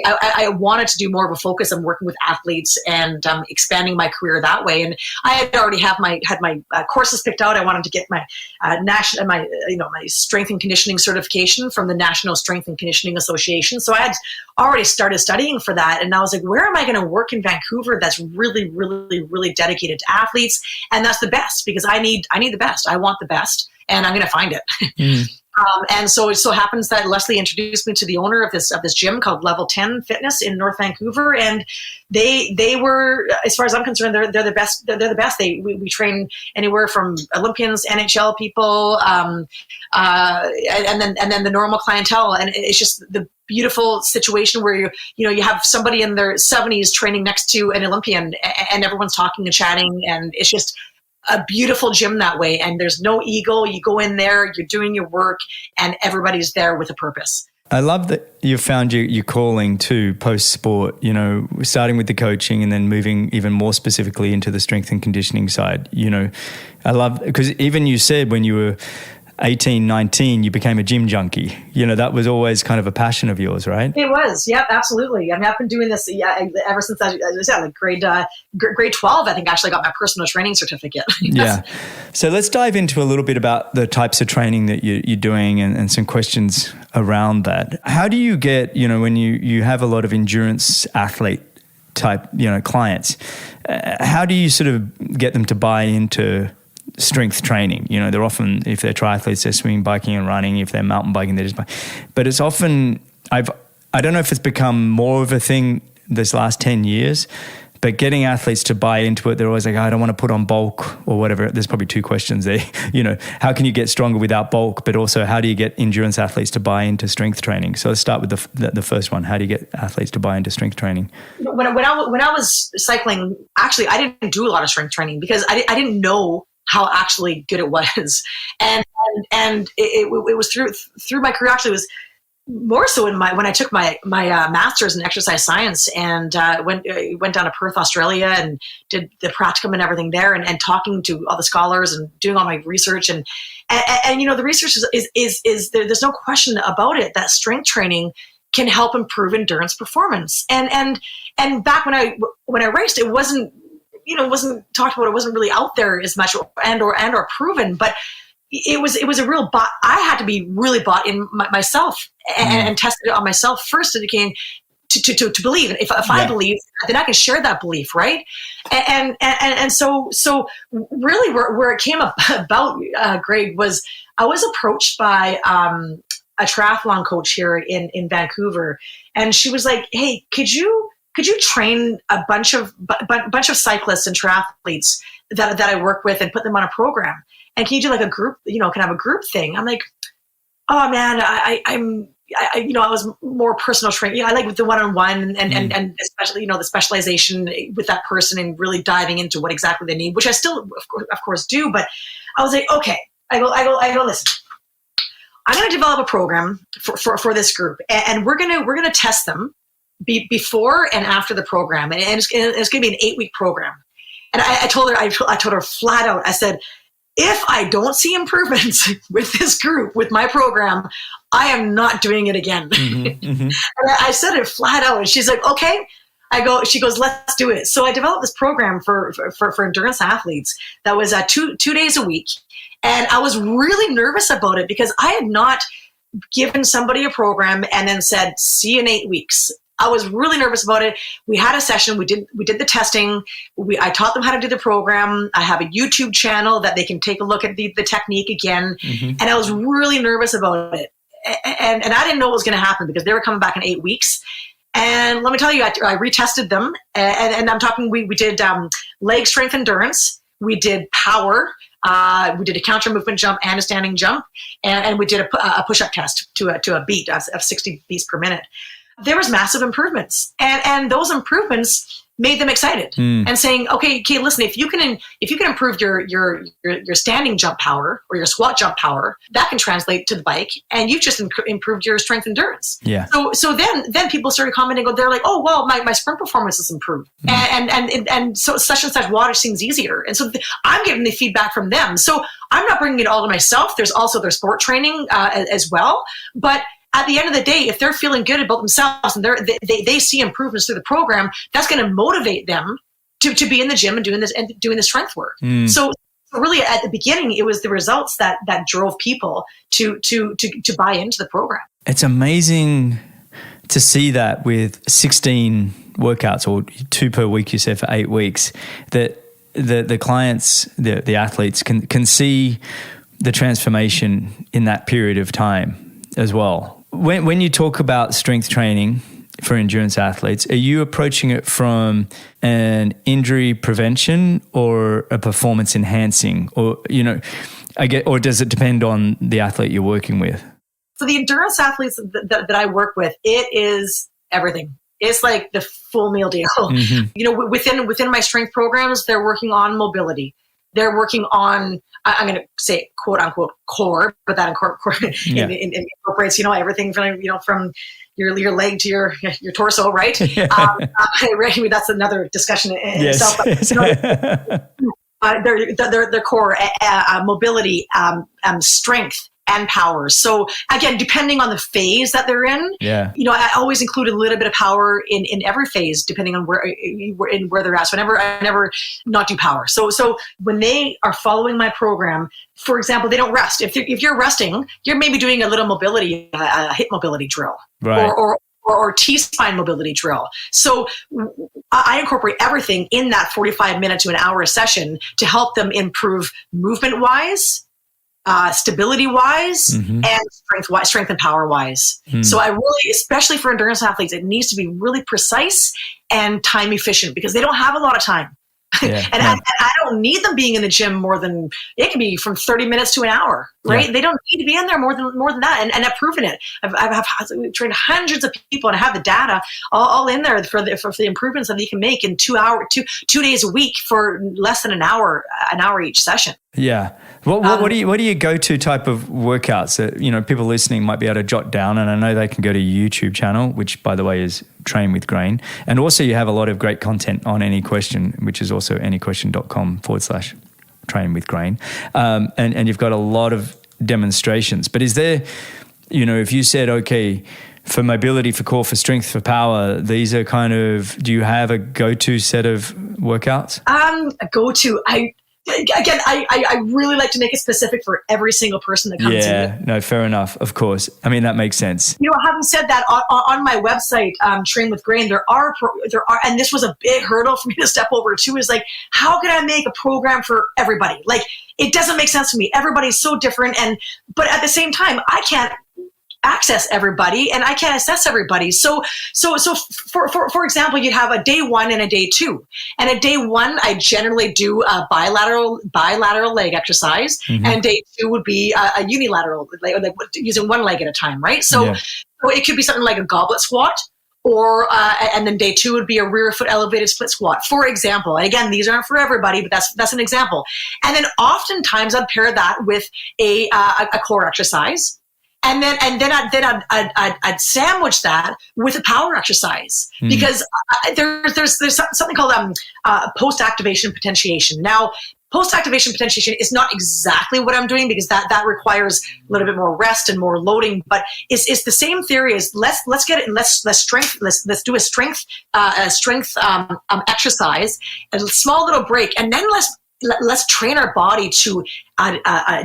I wanted to do more of a focus on working with athletes and expanding my career that way. And I had already had my courses picked out. I wanted to get my my strength and conditioning certification from the National Strength and Conditioning Association. So I had already started studying for that. And I was like, where am I going to work in Vancouver that's really, really, really dedicated to athletes? And that's the best, because I need the best. I want the best, and I'm going to find it. And so it so happens that Leslie introduced me to the owner of this gym called Level 10 Fitness in North Vancouver, and they were, as far as I'm concerned, they're the best. They're the best. We train anywhere from Olympians, NHL people, and then the normal clientele, and it's just the beautiful situation where you have somebody in their 70s training next to an Olympian, and everyone's talking and chatting, and it's just a beautiful gym that way. And there's no ego. You go in there, you're doing your work, and everybody's there with a purpose. I love that you found your calling to post-sport, starting with the coaching and then moving even more specifically into the strength and conditioning side. I love, because even you said when you were 18, 19, you became a gym junkie. That was always kind of a passion of yours, right? It was. Yep, absolutely. I mean, I've been doing this ever since I said, like grade 12, I think I actually got my personal training certificate. Yeah. So let's dive into a little bit about the types of training that you're doing and some questions around that. How do you get, when you have a lot of endurance athlete type, clients, how do you sort of get them to buy into strength training? They're often, if they're triathletes, they're swimming, biking and running. If they're mountain biking, they're just biking. But it's often, I don't know if it's become more of a thing this last 10 years, but getting athletes to buy into it, they're always like, I don't want to put on bulk or whatever. There's probably 2 questions there. How can you get stronger without bulk? But also, how do you get endurance athletes to buy into strength training? So let's start with the first one. How do you get athletes to buy into strength training? When I was cycling, actually, I didn't do a lot of strength training because I didn't know how actually good it was. And it was through my career. Actually, it was more so when I took my master's in exercise science, and went down to Perth, Australia, and did the practicum and everything there, and talking to all the scholars and doing all my research, and the research is there's no question about it that strength training can help improve endurance performance. And back when I raced, it wasn't talked about. It wasn't really out there as much, or proven, but it was a real bot. I had to be really bought in myself and tested it on myself first. It became to believe. If I believe, then I can share that belief, right? And so really where it came about, Greg, was I was approached by a triathlon coach here in Vancouver, and she was like, "Hey, could you train a bunch of cyclists and triathletes that I work with and put them on a program? And can you do like a group, can have a group thing?" I'm like, "Oh man, I was more personal training. I like the one-on-one and especially, the specialization with that person and really diving into what exactly they need, which I still, of course do." But I was like, okay, I go, listen, I'm going to develop a program for this group, and we're going to test them before and after the program, and it's going to be an 8-week program. And I told her flat out, I said, if I don't see improvements with this group, with my program, I am not doing it again. Mm-hmm, mm-hmm. And I said it flat out, and she's like, okay. She goes, let's do it. So I developed this program for endurance athletes that was 2 days a week. And I was really nervous about it because I had not given somebody a program and then said, see you in 8 weeks. I was really nervous about it. We had a session. We did the testing. I taught them how to do the program. I have a YouTube channel that they can take a look at the technique again. And I was really nervous about it. And I didn't know what was going to happen because they were coming back in 8 weeks. And let me tell you, I retested them. And I'm talking, we did leg strength endurance. We did power. We did a counter movement jump and a standing jump. And we did a push-up test to a beat of 60 beats per minute. There was massive improvements. And those improvements made them excited and saying, okay, listen, if you can improve your standing jump power or your squat jump power, that can translate to the bike, and you've just improved your strength endurance. Yeah. So then people started commenting. They're like, oh well, my sprint performance has improved, and so such and such water seems easier, and so I'm getting the feedback from them. So I'm not bringing it all to myself. There's also their sport training as well, but at the end of the day, if they're feeling good about themselves and they see improvements through the program, that's going to motivate them to be in the gym and doing the strength work. So really, at the beginning, it was the results that drove people to buy into the program. It's amazing to see that with 16 workouts, or 2 per week, you said, for 8 weeks, that the clients, the athletes can see the transformation in that period of time as well. When you talk about strength training for endurance athletes, are you approaching it from an injury prevention or a performance enhancing, or or does it depend on the athlete you're working with? For the endurance athletes that I work with, it is everything. It's like the full meal deal. Within my strength programs, they're working on mobility. They're working on, I'm going to say, quote unquote, core, but that incorporates, everything from your leg to your torso, right? That's another discussion in itself. But, their core, mobility, strength, and power. So again, depending on the phase that they're in, I always include a little bit of power in every phase, depending on where they're at. So I never not do power. So when they are following my program, for example, they don't rest. If you're resting, you're maybe doing a little mobility, a hip mobility drill, right, or T-spine mobility drill. So I incorporate everything in that 45 minute to an hour session to help them improve movement-wise, stability-wise, and strength and power-wise. So I really, especially for endurance athletes, it needs to be really precise and time efficient because they don't have a lot of time. I don't need them being in the gym more than, it can be from 30 minutes to an hour, right? Yeah. They don't need to be in there more than that. And I've proven it. I've trained hundreds of people and I have the data all in there for the improvements that they can make in 2 days a week for less than an hour each session. Yeah. What do you go to type of workouts that, people listening might be able to jot down? And I know they can go to your YouTube channel, which by the way is Train with Grain. And also you have a lot of great content on Any Question, which is also anyquestion.com/train with Grain. And you've got a lot of demonstrations. But is there, if you said, okay, for mobility, for core, for strength, for power, these are kind of, do you have a go-to set of workouts? A go-to, I really like to make it specific for every single person that comes in. Yeah, no, fair enough. Of course. I mean, that makes sense. Having said that, on my website, Train with Grain, there are, and this was a big hurdle for me to step over too, is like, how can I make a program for everybody? Like, it doesn't make sense to me. Everybody's so different. But at the same time, I can't access everybody and I can't assess everybody. So for example, you'd have a day 1 and a day 2. And a day 1, I generally do a bilateral leg exercise, and day 2 would be a unilateral, like using one leg at a time, right? So it could be something like a goblet squat, or and then day 2 would be a rear foot elevated split squat, for example. And again, these aren't for everybody, but that's an example. And then oftentimes I'd pair that with a core exercise. And then I'd sandwich that with a power exercise, because there's something called post-activation potentiation. Now, post-activation potentiation is not exactly what I'm doing, because that requires a little bit more rest and more loading, but it's the same theory as let's get it and let's do a strength exercise, a small little break, and then let's train our body to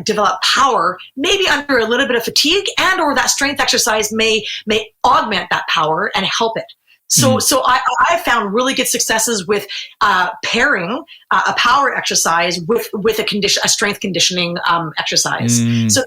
develop power, maybe under a little bit of fatigue, and or that strength exercise may augment that power and help it. So I found really good successes with pairing a power exercise with a strength conditioning exercise. So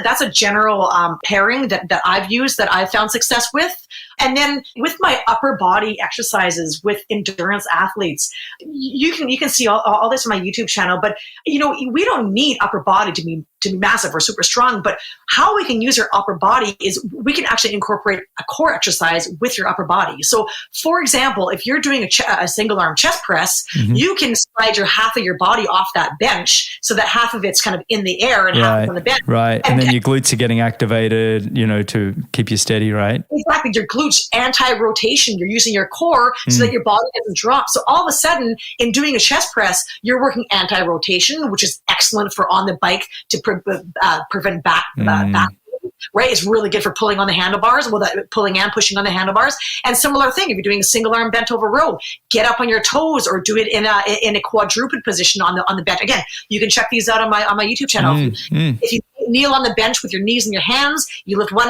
that's a general pairing that I've used, that I've found success with. And then with my upper body exercises with endurance athletes, you can see all this on my YouTube channel. But we don't need upper body to be massive or super strong. But how we can use our upper body is we can actually incorporate a core exercise with your upper body. So, for example, if you're doing a single arm chest press, you can slide half of your body off that bench so that half of it's kind of in the air and half on the bench. Right. And then your glutes are getting activated, to keep you steady, right? Exactly. Your glutes, anti-rotation. You're using your core so that your body doesn't drop. So all of a sudden, in doing a chest press, you're working anti-rotation, which is excellent for on the bike to prevent back. Right, it's really good for pulling on the handlebars. Well, that pulling and pushing on the handlebars. And similar thing, if you're doing a single arm bent over row, get up on your toes or do it in a quadruped position on the bench. Again, you can check these out on my YouTube channel. If you kneel on the bench with your knees in your hands, you lift one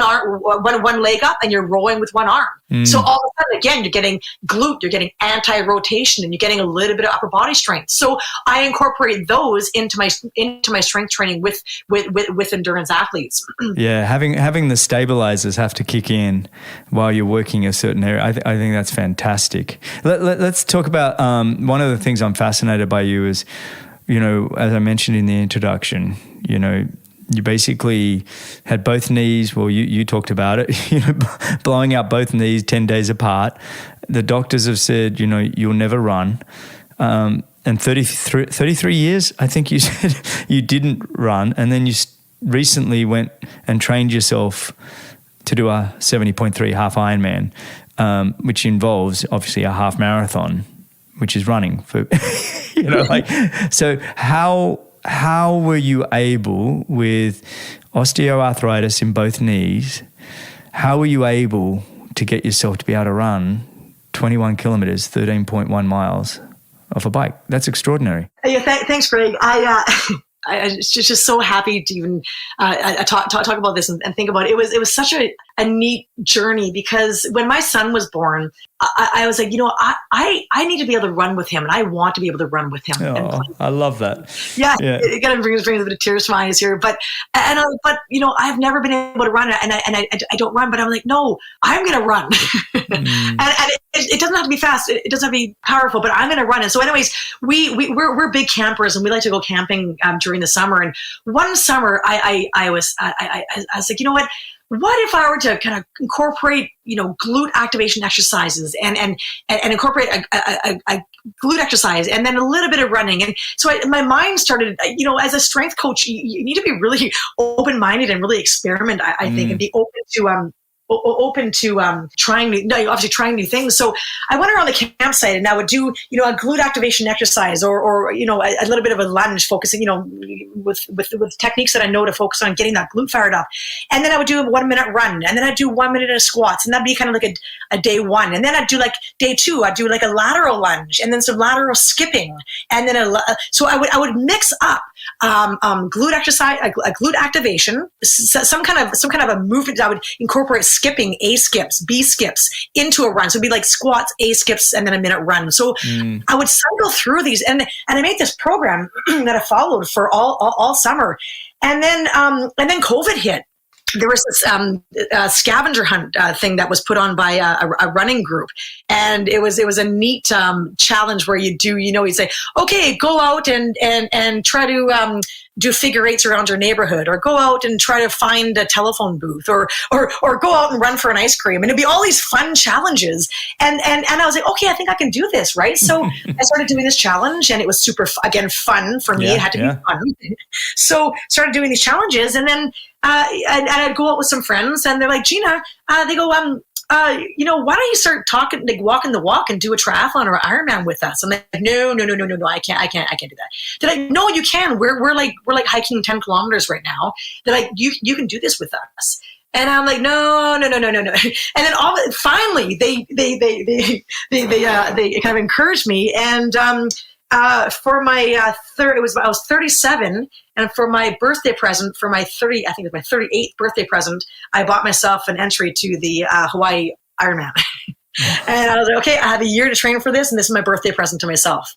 leg up, and you're rowing with one arm. So all of a sudden, again, you're getting glute, you're getting anti-rotation, and you're getting a little bit of upper body strength. So I incorporate those into my strength training with endurance athletes. Yeah, having the stabilizers have to kick in while you're working a certain area. I think that's fantastic. Let's talk about one of the things I'm fascinated by you is, as I mentioned in the introduction, you basically had both knees. Well, you talked about it, blowing out both knees 10 days apart. The doctors have said, you'll never run. And 33 years, I think you said you didn't run. And then you recently went and trained yourself to do a 70.3 half Ironman, which involves obviously a half marathon, which is running for, so how were you able, with osteoarthritis in both knees, how were you able to get yourself to be able to run 21 kilometers, 13.1 miles off a bike? That's extraordinary. Yeah, thanks, Greg. I'm just so happy to even talk about this and think about it. It was such a neat journey, because when my son was born, I was like, I need to be able to run with him, and I want to be able to run with him. Oh, I love that. Yeah. It kind of brings a bit of tears to my eyes here. But I've never been able to run, and I don't run. But I'm like, no, I'm going to run, and it doesn't have to be fast. It doesn't have to be powerful, but I'm going to run. And so, anyways, we're big campers, and we like to go camping during the summer. And one summer, I was like, what if I were to kind of incorporate, glute activation exercises and incorporate a glute exercise and then a little bit of running? And so my mind started, as a strength coach, you need to be really open-minded and really experiment, I think, and be open to trying new things. So I went around the campsite, and I would do, a glute activation exercise or a little bit of a lunge, focusing, with techniques that I know to focus on getting that glute fired up. And then I would do a 1 minute run, and then I'd do 1 minute of squats, and that'd be kind of like a day one. And then I'd do like day two, I'd do like a lateral lunge, and then some lateral skipping. And then so I would mix up glute exercise, a glute activation, some kind of a movement. I would incorporate skipping, A skips, B skips into a run. So it'd be like squats, A skips, and then a minute run. So I would cycle through these, and I made this program that I followed for all summer. And then COVID hit. There was this scavenger hunt thing that was put on by a running group, and it was a neat challenge where you say, okay, go out and try to do figure eights around your neighborhood, or go out and try to find a telephone booth, or go out and run for an ice cream. And it'd be all these fun challenges. And I was like, okay, I think I can do this, right? So I started doing this challenge, and it was super, again, fun for me. It had to be fun. So started doing these challenges, and then and I'd go out with some friends, and they're like, Gina, they go, why don't you start walking the walk and do a triathlon or an Ironman with us? I'm like, no, I can't do that. They're like, no, you can. We're like hiking 10 kilometers right now. They're like, you can do this with us. And I'm like, no. And then finally they kind of encouraged me. And for my I was 37, and for my birthday present, for my 38th birthday present, I bought myself an entry to the Hawaii Ironman. And I was like, okay, I have a year to train for this, and this is my birthday present to myself.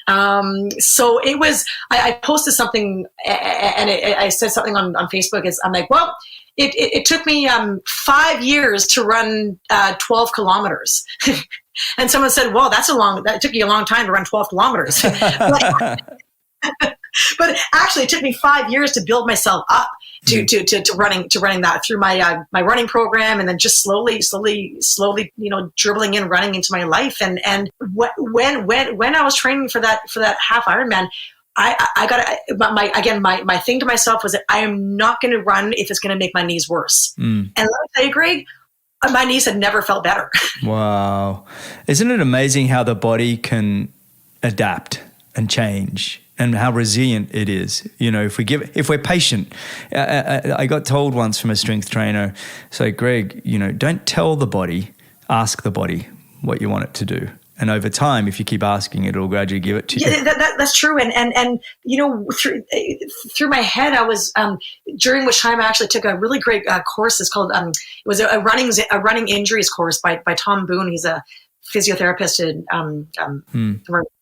So it was, I posted something, and I said something on Facebook. I'm like, well, it took me 5 years to run 12 kilometers. And someone said, well, that took you a long time to run 12 kilometers. But actually, it took me 5 years to build myself up to running that through my running program, and then just slowly, dribbling in running into my life. And when I was training for that half Ironman, I got my thing to myself was that I am not going to run if it's going to make my knees worse. And let me tell you, Greg, my knees had never felt better. Wow, isn't it amazing how the body can adapt and change? And how resilient it is, if we're patient. I got told once from a strength trainer, so Greg, don't tell the body, ask the body what you want it to do. And over time, if you keep asking it, it'll gradually give it to you. Yeah, that's true. And through my head, I was, during which time I actually took a really great course. It's called, it was a running injuries course by Tom Boone. He's a physiotherapist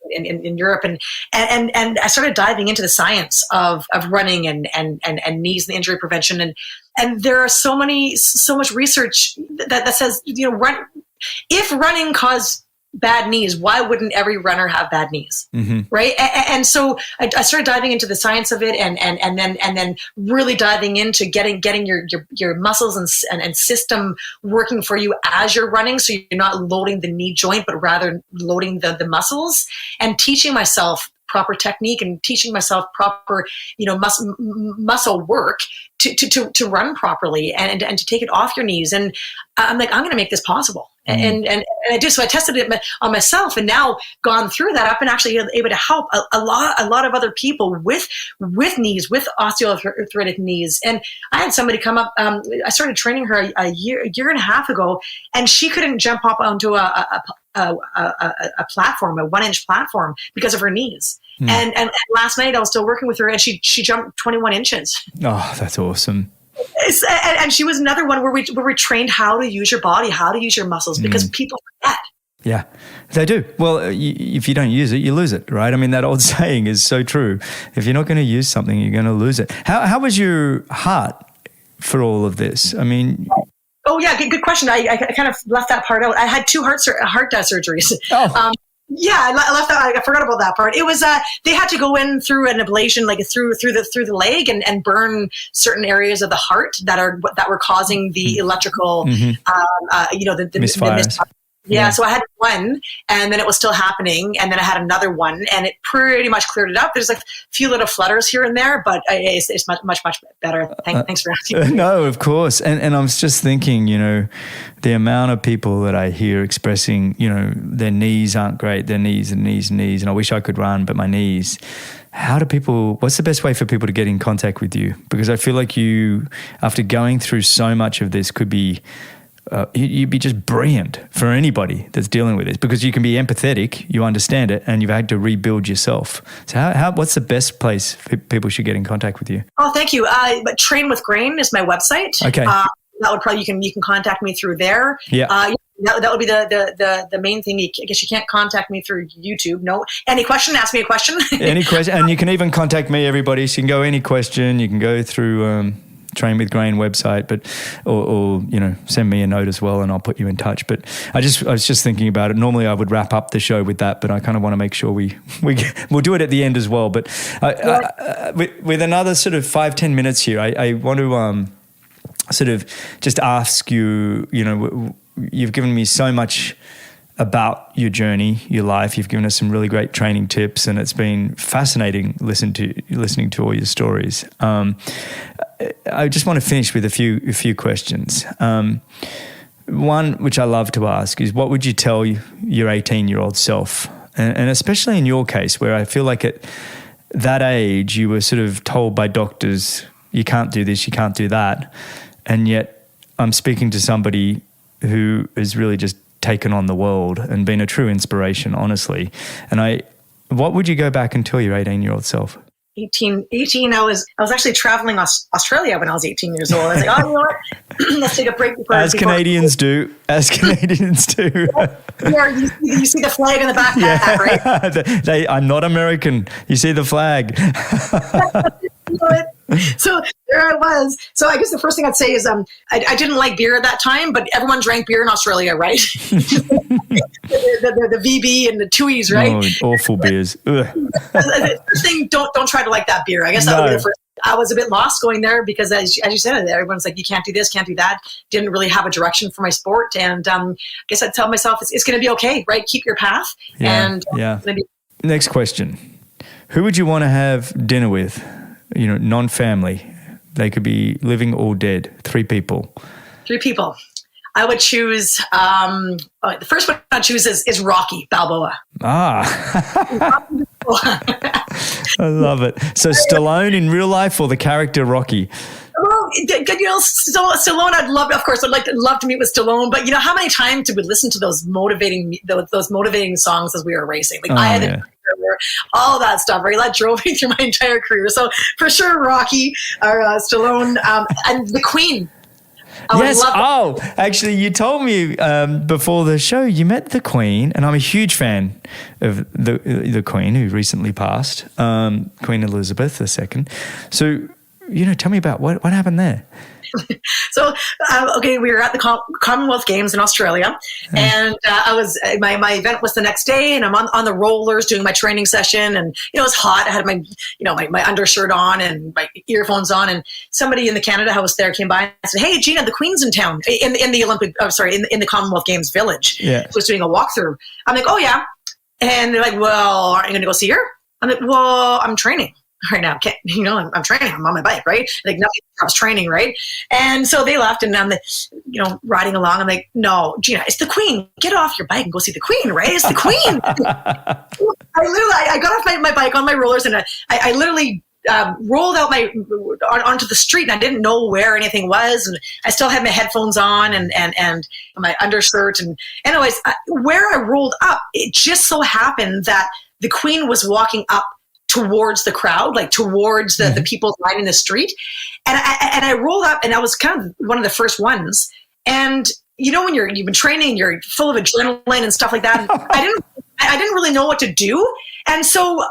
in Europe, and I started diving into the science of running and knees and injury prevention, and there are so much research that says, if running caused bad knees, why wouldn't every runner have bad knees? Mm-hmm. Right. And so I started diving into the science of it, and then really diving into getting your muscles and system working for you as you're running. So you're not loading the knee joint, but rather loading the muscles, and teaching myself proper technique and teaching myself proper, muscle work to run properly and to take it off your knees. And I'm like, I'm going to make this possible. And I did. So I tested it on myself, and now gone through that, I've been actually able to help a lot of other people with knees, with osteoarthritic knees. And I had somebody come up. I started training her a year and a half ago, and she couldn't jump up onto a platform, a 1-inch platform, because of her knees. And last night I was still working with her, and she jumped 21 inches. Oh, that's awesome. And she was another one where we trained how to use your body, how to use your muscles, because people forget. Yeah, they do. Well, if you don't use it, you lose it, right? I mean, that old saying is so true. If you're not going to use something, you're going to lose it. How was your heart for all of this? I mean... Oh, yeah, good question. I kind of left that part out. I had 2 heart surgeries. Oh. Yeah, I left that. I forgot about that part. It was they had to go in through an ablation, like through the leg, and burn certain areas of the heart that were causing the electrical, the misfires. Yeah, so I had one, and then it was still happening, and then I had another one, and it pretty much cleared it up. There's like a few little flutters here and there, but it's much better. Thanks for asking. No, of course. And I was just thinking, the amount of people that I hear expressing, their knees aren't great, their knees, and I wish I could run, but my knees. What's the best way for people to get in contact with you? Because I feel like you, after going through so much of this, could be... you'd be just brilliant for anybody that's dealing with this, because you can be empathetic, you understand it, and you've had to rebuild yourself. So what's the best place people should get in contact with you? Oh, thank you. But Train with Grain is my website. Okay. That would probably, you can contact me through there. Yeah. That would be the main thing. I guess you can't contact me through YouTube. No. Any question? Ask me a question. Any question. And you can even contact me, everybody. So you can go any question. You can go through Train with Grain website, but or send me a note as well, and I'll put you in touch. But I was just thinking about it. Normally I would wrap up the show with that, but I kind of want to make sure we'll do it at the end as well. But with another sort of 5-10 minutes here, I want to sort of just ask you. You've given me so much about your journey, your life. You've given us some really great training tips, and it's been fascinating listening to all your stories. I just want to finish with a few questions. One which I love to ask is, what would you tell your 18-year-old self? And especially in your case, where I feel like at that age you were sort of told by doctors, you can't do this, you can't do that. And yet I'm speaking to somebody who has really just taken on the world and been a true inspiration, honestly. And what would you go back and tell your 18-year-old self? 18, I was actually traveling Australia when I was 18 years old. I was like, oh, you know what? Let's take a break. As Canadians do. Yeah, you see the flag in the backpack, right? I'm not American. You see the flag. So there I was. So I guess the first thing I'd say is I didn't like beer at that time, but everyone drank beer in Australia, right? the VB and the Tui's, right? Oh, awful beers. The first thing, don't try to like that beer. I guess that would be the first. I was a bit lost going there because, as you said, everyone's like, you can't do this, can't do that. Didn't really have a direction for my sport. And I guess I'd tell myself it's going to be okay, right? Keep your path. Next question. Who would you want to have dinner with? Non-family. They could be living or dead. 3 people. 3 people. I would choose, the first one I'd choose is Rocky Balboa. I love it. So Stallone in real life or the character Rocky? Well, Stallone, I'd love to meet with Stallone, but how many times did we listen to those motivating songs as we were racing? All that stuff, right? That drove me through my entire career. So for sure, Rocky or Stallone, and the Queen. Yes. Actually, you told me before the show you met the Queen, and I'm a huge fan of the Queen who recently passed, Queen Elizabeth II. So, tell me about what happened there. So, we were at the Commonwealth Games in Australia, and I was my event was the next day, and I'm on the rollers doing my training session, and it was hot. I had my my undershirt on and my earphones on, and somebody in the Canada House there came by and said, "Hey, Gina, the Queen's in town in the Commonwealth Games village." Yeah, was doing a walkthrough. I'm like, "Oh yeah," and they're like, "Well, aren't you going to go see her?" I'm like, "Well, I'm training right now. I'm training. I'm on my bike, right? Like nothing stops training, right?" And so they left, and I'm riding along. I'm like, "No, Gina, it's the Queen. Get off your bike and go see the Queen, right? It's the Queen." I got off my bike on my rollers, and I literally rolled out onto the street, and I didn't know where anything was, and I still had my headphones on and my undershirt, and anyways, where I rolled up, it just so happened that the Queen was walking up towards the crowd, like towards the people lining the street. And I rolled up, and I was kind of one of the first ones. And when you've been training, you're full of adrenaline and stuff like that. I didn't really know what to do. And so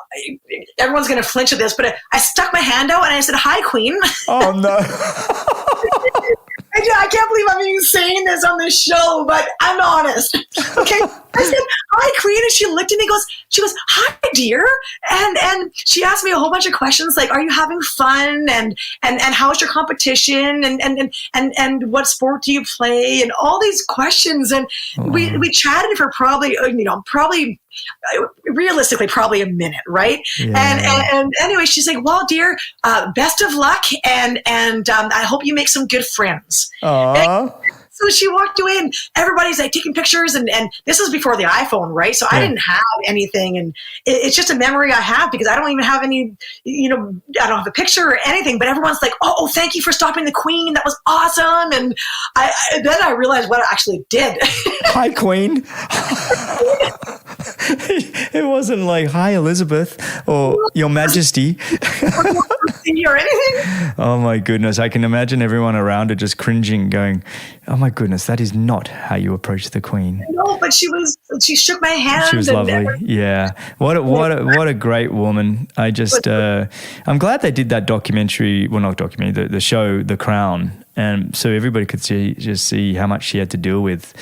everyone's going to flinch at this, but I stuck my hand out and I said, "Hi, Queen." Oh, no. I can't believe I'm even saying this on this show, but I'm honest. Okay. I said, "Hi, Queen." And she looked at me, she goes, "Hi, dear." And she asked me a whole bunch of questions like, "Are you having fun? And how's your competition? And what sport do you play?" And all these questions. And we chatted for probably realistically, probably a minute. Right. Yeah. And anyway, she's like, "Well, dear, best of luck. And I hope you make some good friends." So she walked away, and everybody's like taking pictures, and this is before the iPhone, right? So I didn't have anything, and it's just a memory I have because I don't even have any, I don't have a picture or anything, but everyone's like, oh, thank you for stopping the Queen. That was awesome. And then I realized what I actually did. Hi, Queen. It wasn't like, "Hi, Elizabeth," or "Your Majesty." Or anything. Oh my goodness. I can imagine everyone around her just cringing, going, "Oh my goodness, that is not how you approach the Queen." No, but she shook my hand. She was lovely. Yeah. What a great woman. I just, I'm glad they did that documentary, well, not documentary, the show, The Crown. And so everybody could see how much she had to deal with,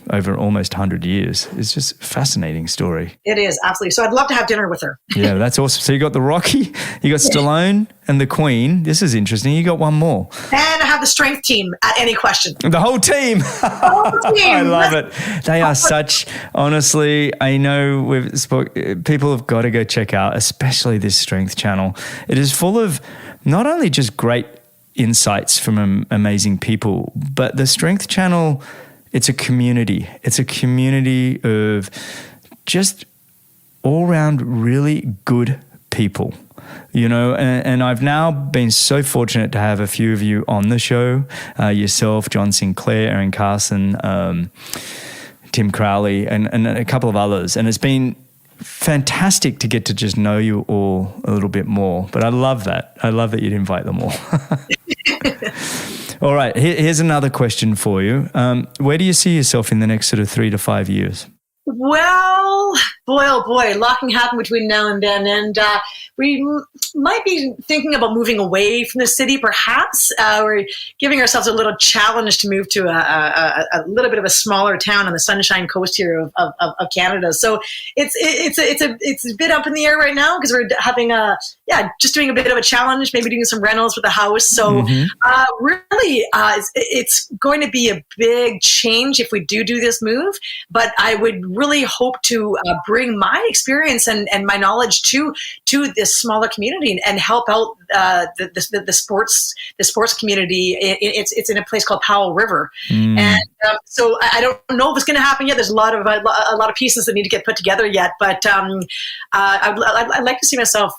over almost 100 years. It's just a fascinating story. It is, absolutely. So I'd love to have dinner with her. Yeah, that's awesome. So you got the Rocky, you got Stallone and the Queen. This is interesting. You got one more. And I have the strength team at any question. The whole team. I love it. They are such, honestly, I know people have got to go check out, especially this strength channel. It is full of not only just great insights from amazing people, but the Strength Channel, it's a community. It's a community of just all around really good people, and I've now been so fortunate to have a few of you on the show, yourself, John Sinclair, Aaron Carson, Tim Crowley, and a couple of others. And it's been fantastic to get to just know you all a little bit more. But I love that. I love that you'd invite them all. All right, here's another question for you. Where do you see yourself in the next sort of 3 to 5 years? Well, boy, oh boy, a lot can happen between now and then. And we might be thinking about moving away from the city, perhaps. We're giving ourselves a little challenge to move to a little bit of a smaller town on the Sunshine Coast here of Canada. So it's a bit up in the air right now because we're having just doing a bit of a challenge, maybe doing some rentals with the house. So really, it's going to be a big change if we do this move. But I would really hope to bring my experience and my knowledge to this smaller community and help out the sports community. It's in a place called Powell River, and so I don't know if it's going to happen yet. There's a lot of pieces that need to get put together yet, but I'd like to see myself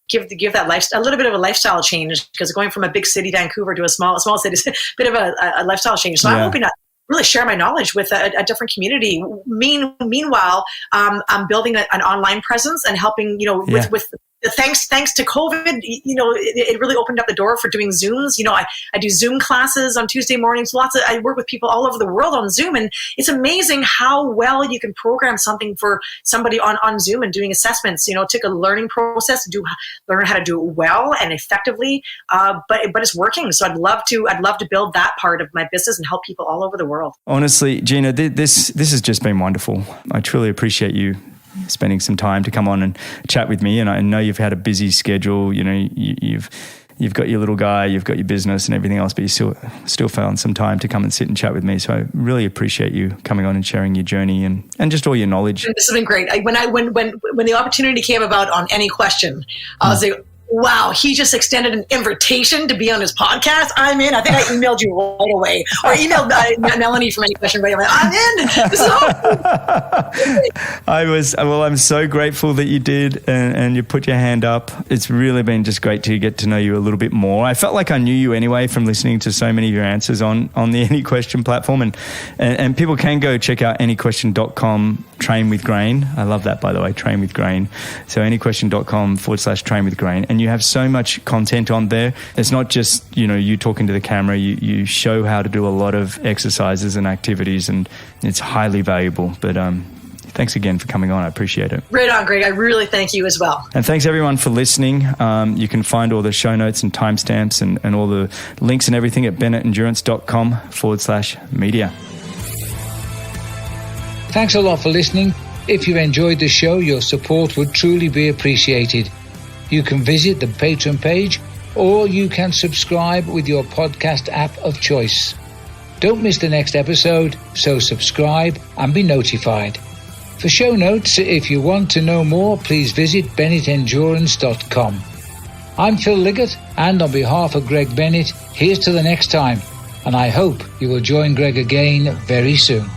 give that lifestyle a little bit of a lifestyle change, because going from a big city, Vancouver, to a small city is a bit of a lifestyle change. So I'm hoping to really share my knowledge with a different community. Meanwhile, I'm building an online presence and helping, with thanks to COVID, it really opened up the door for doing Zooms. I do Zoom classes on Tuesday mornings. I work with people all over the world on Zoom, and it's amazing how well you can program something for somebody on Zoom and doing assessments. It took a learning process to learn how to do it well and effectively, but it's working. So I'd love to build that part of my business and help people all over the world. Honestly, Gina, this has just been wonderful. I truly appreciate you spending some time to come on and chat with me. And I know you've had a busy schedule. You've got your little guy, you've got your business and everything else, but you still found some time to come and sit and chat with me. So I really appreciate you coming on and sharing your journey and just all your knowledge. This has been great. When the opportunity came about on Any Question, I was like, wow, he just extended an invitation to be on his podcast. I'm in. I think I emailed you right away, or emailed Melanie from Any Question right away. I'm in. This is awesome. I'm so grateful that you did and you put your hand up. It's really been just great to get to know you a little bit more. I felt like I knew you anyway from listening to so many of your answers on the Any Question platform. And people can go check out anyquestion.com, train with Grain. I love that, by the way, train with Grain. So anyquestion.com/train with Grain. And you have so much content on there. It's not just, you talking to the camera. You show how to do a lot of exercises and activities, and it's highly valuable. But thanks again for coming on. I appreciate it. Right on, Greg. I really thank you as well. And thanks everyone for listening. You can find all the show notes and timestamps and all the links and everything at bennettendurance.com/media. Thanks a lot for listening. If you enjoyed the show, your support would truly be appreciated. You can visit the Patreon page, or you can subscribe with your podcast app of choice. Don't miss the next episode, so subscribe and be notified. For show notes, if you want to know more, please visit bennettendurance.com. I'm Phil Liggett, and on behalf of Greg Bennett, here's to the next time, and I hope you will join Greg again very soon.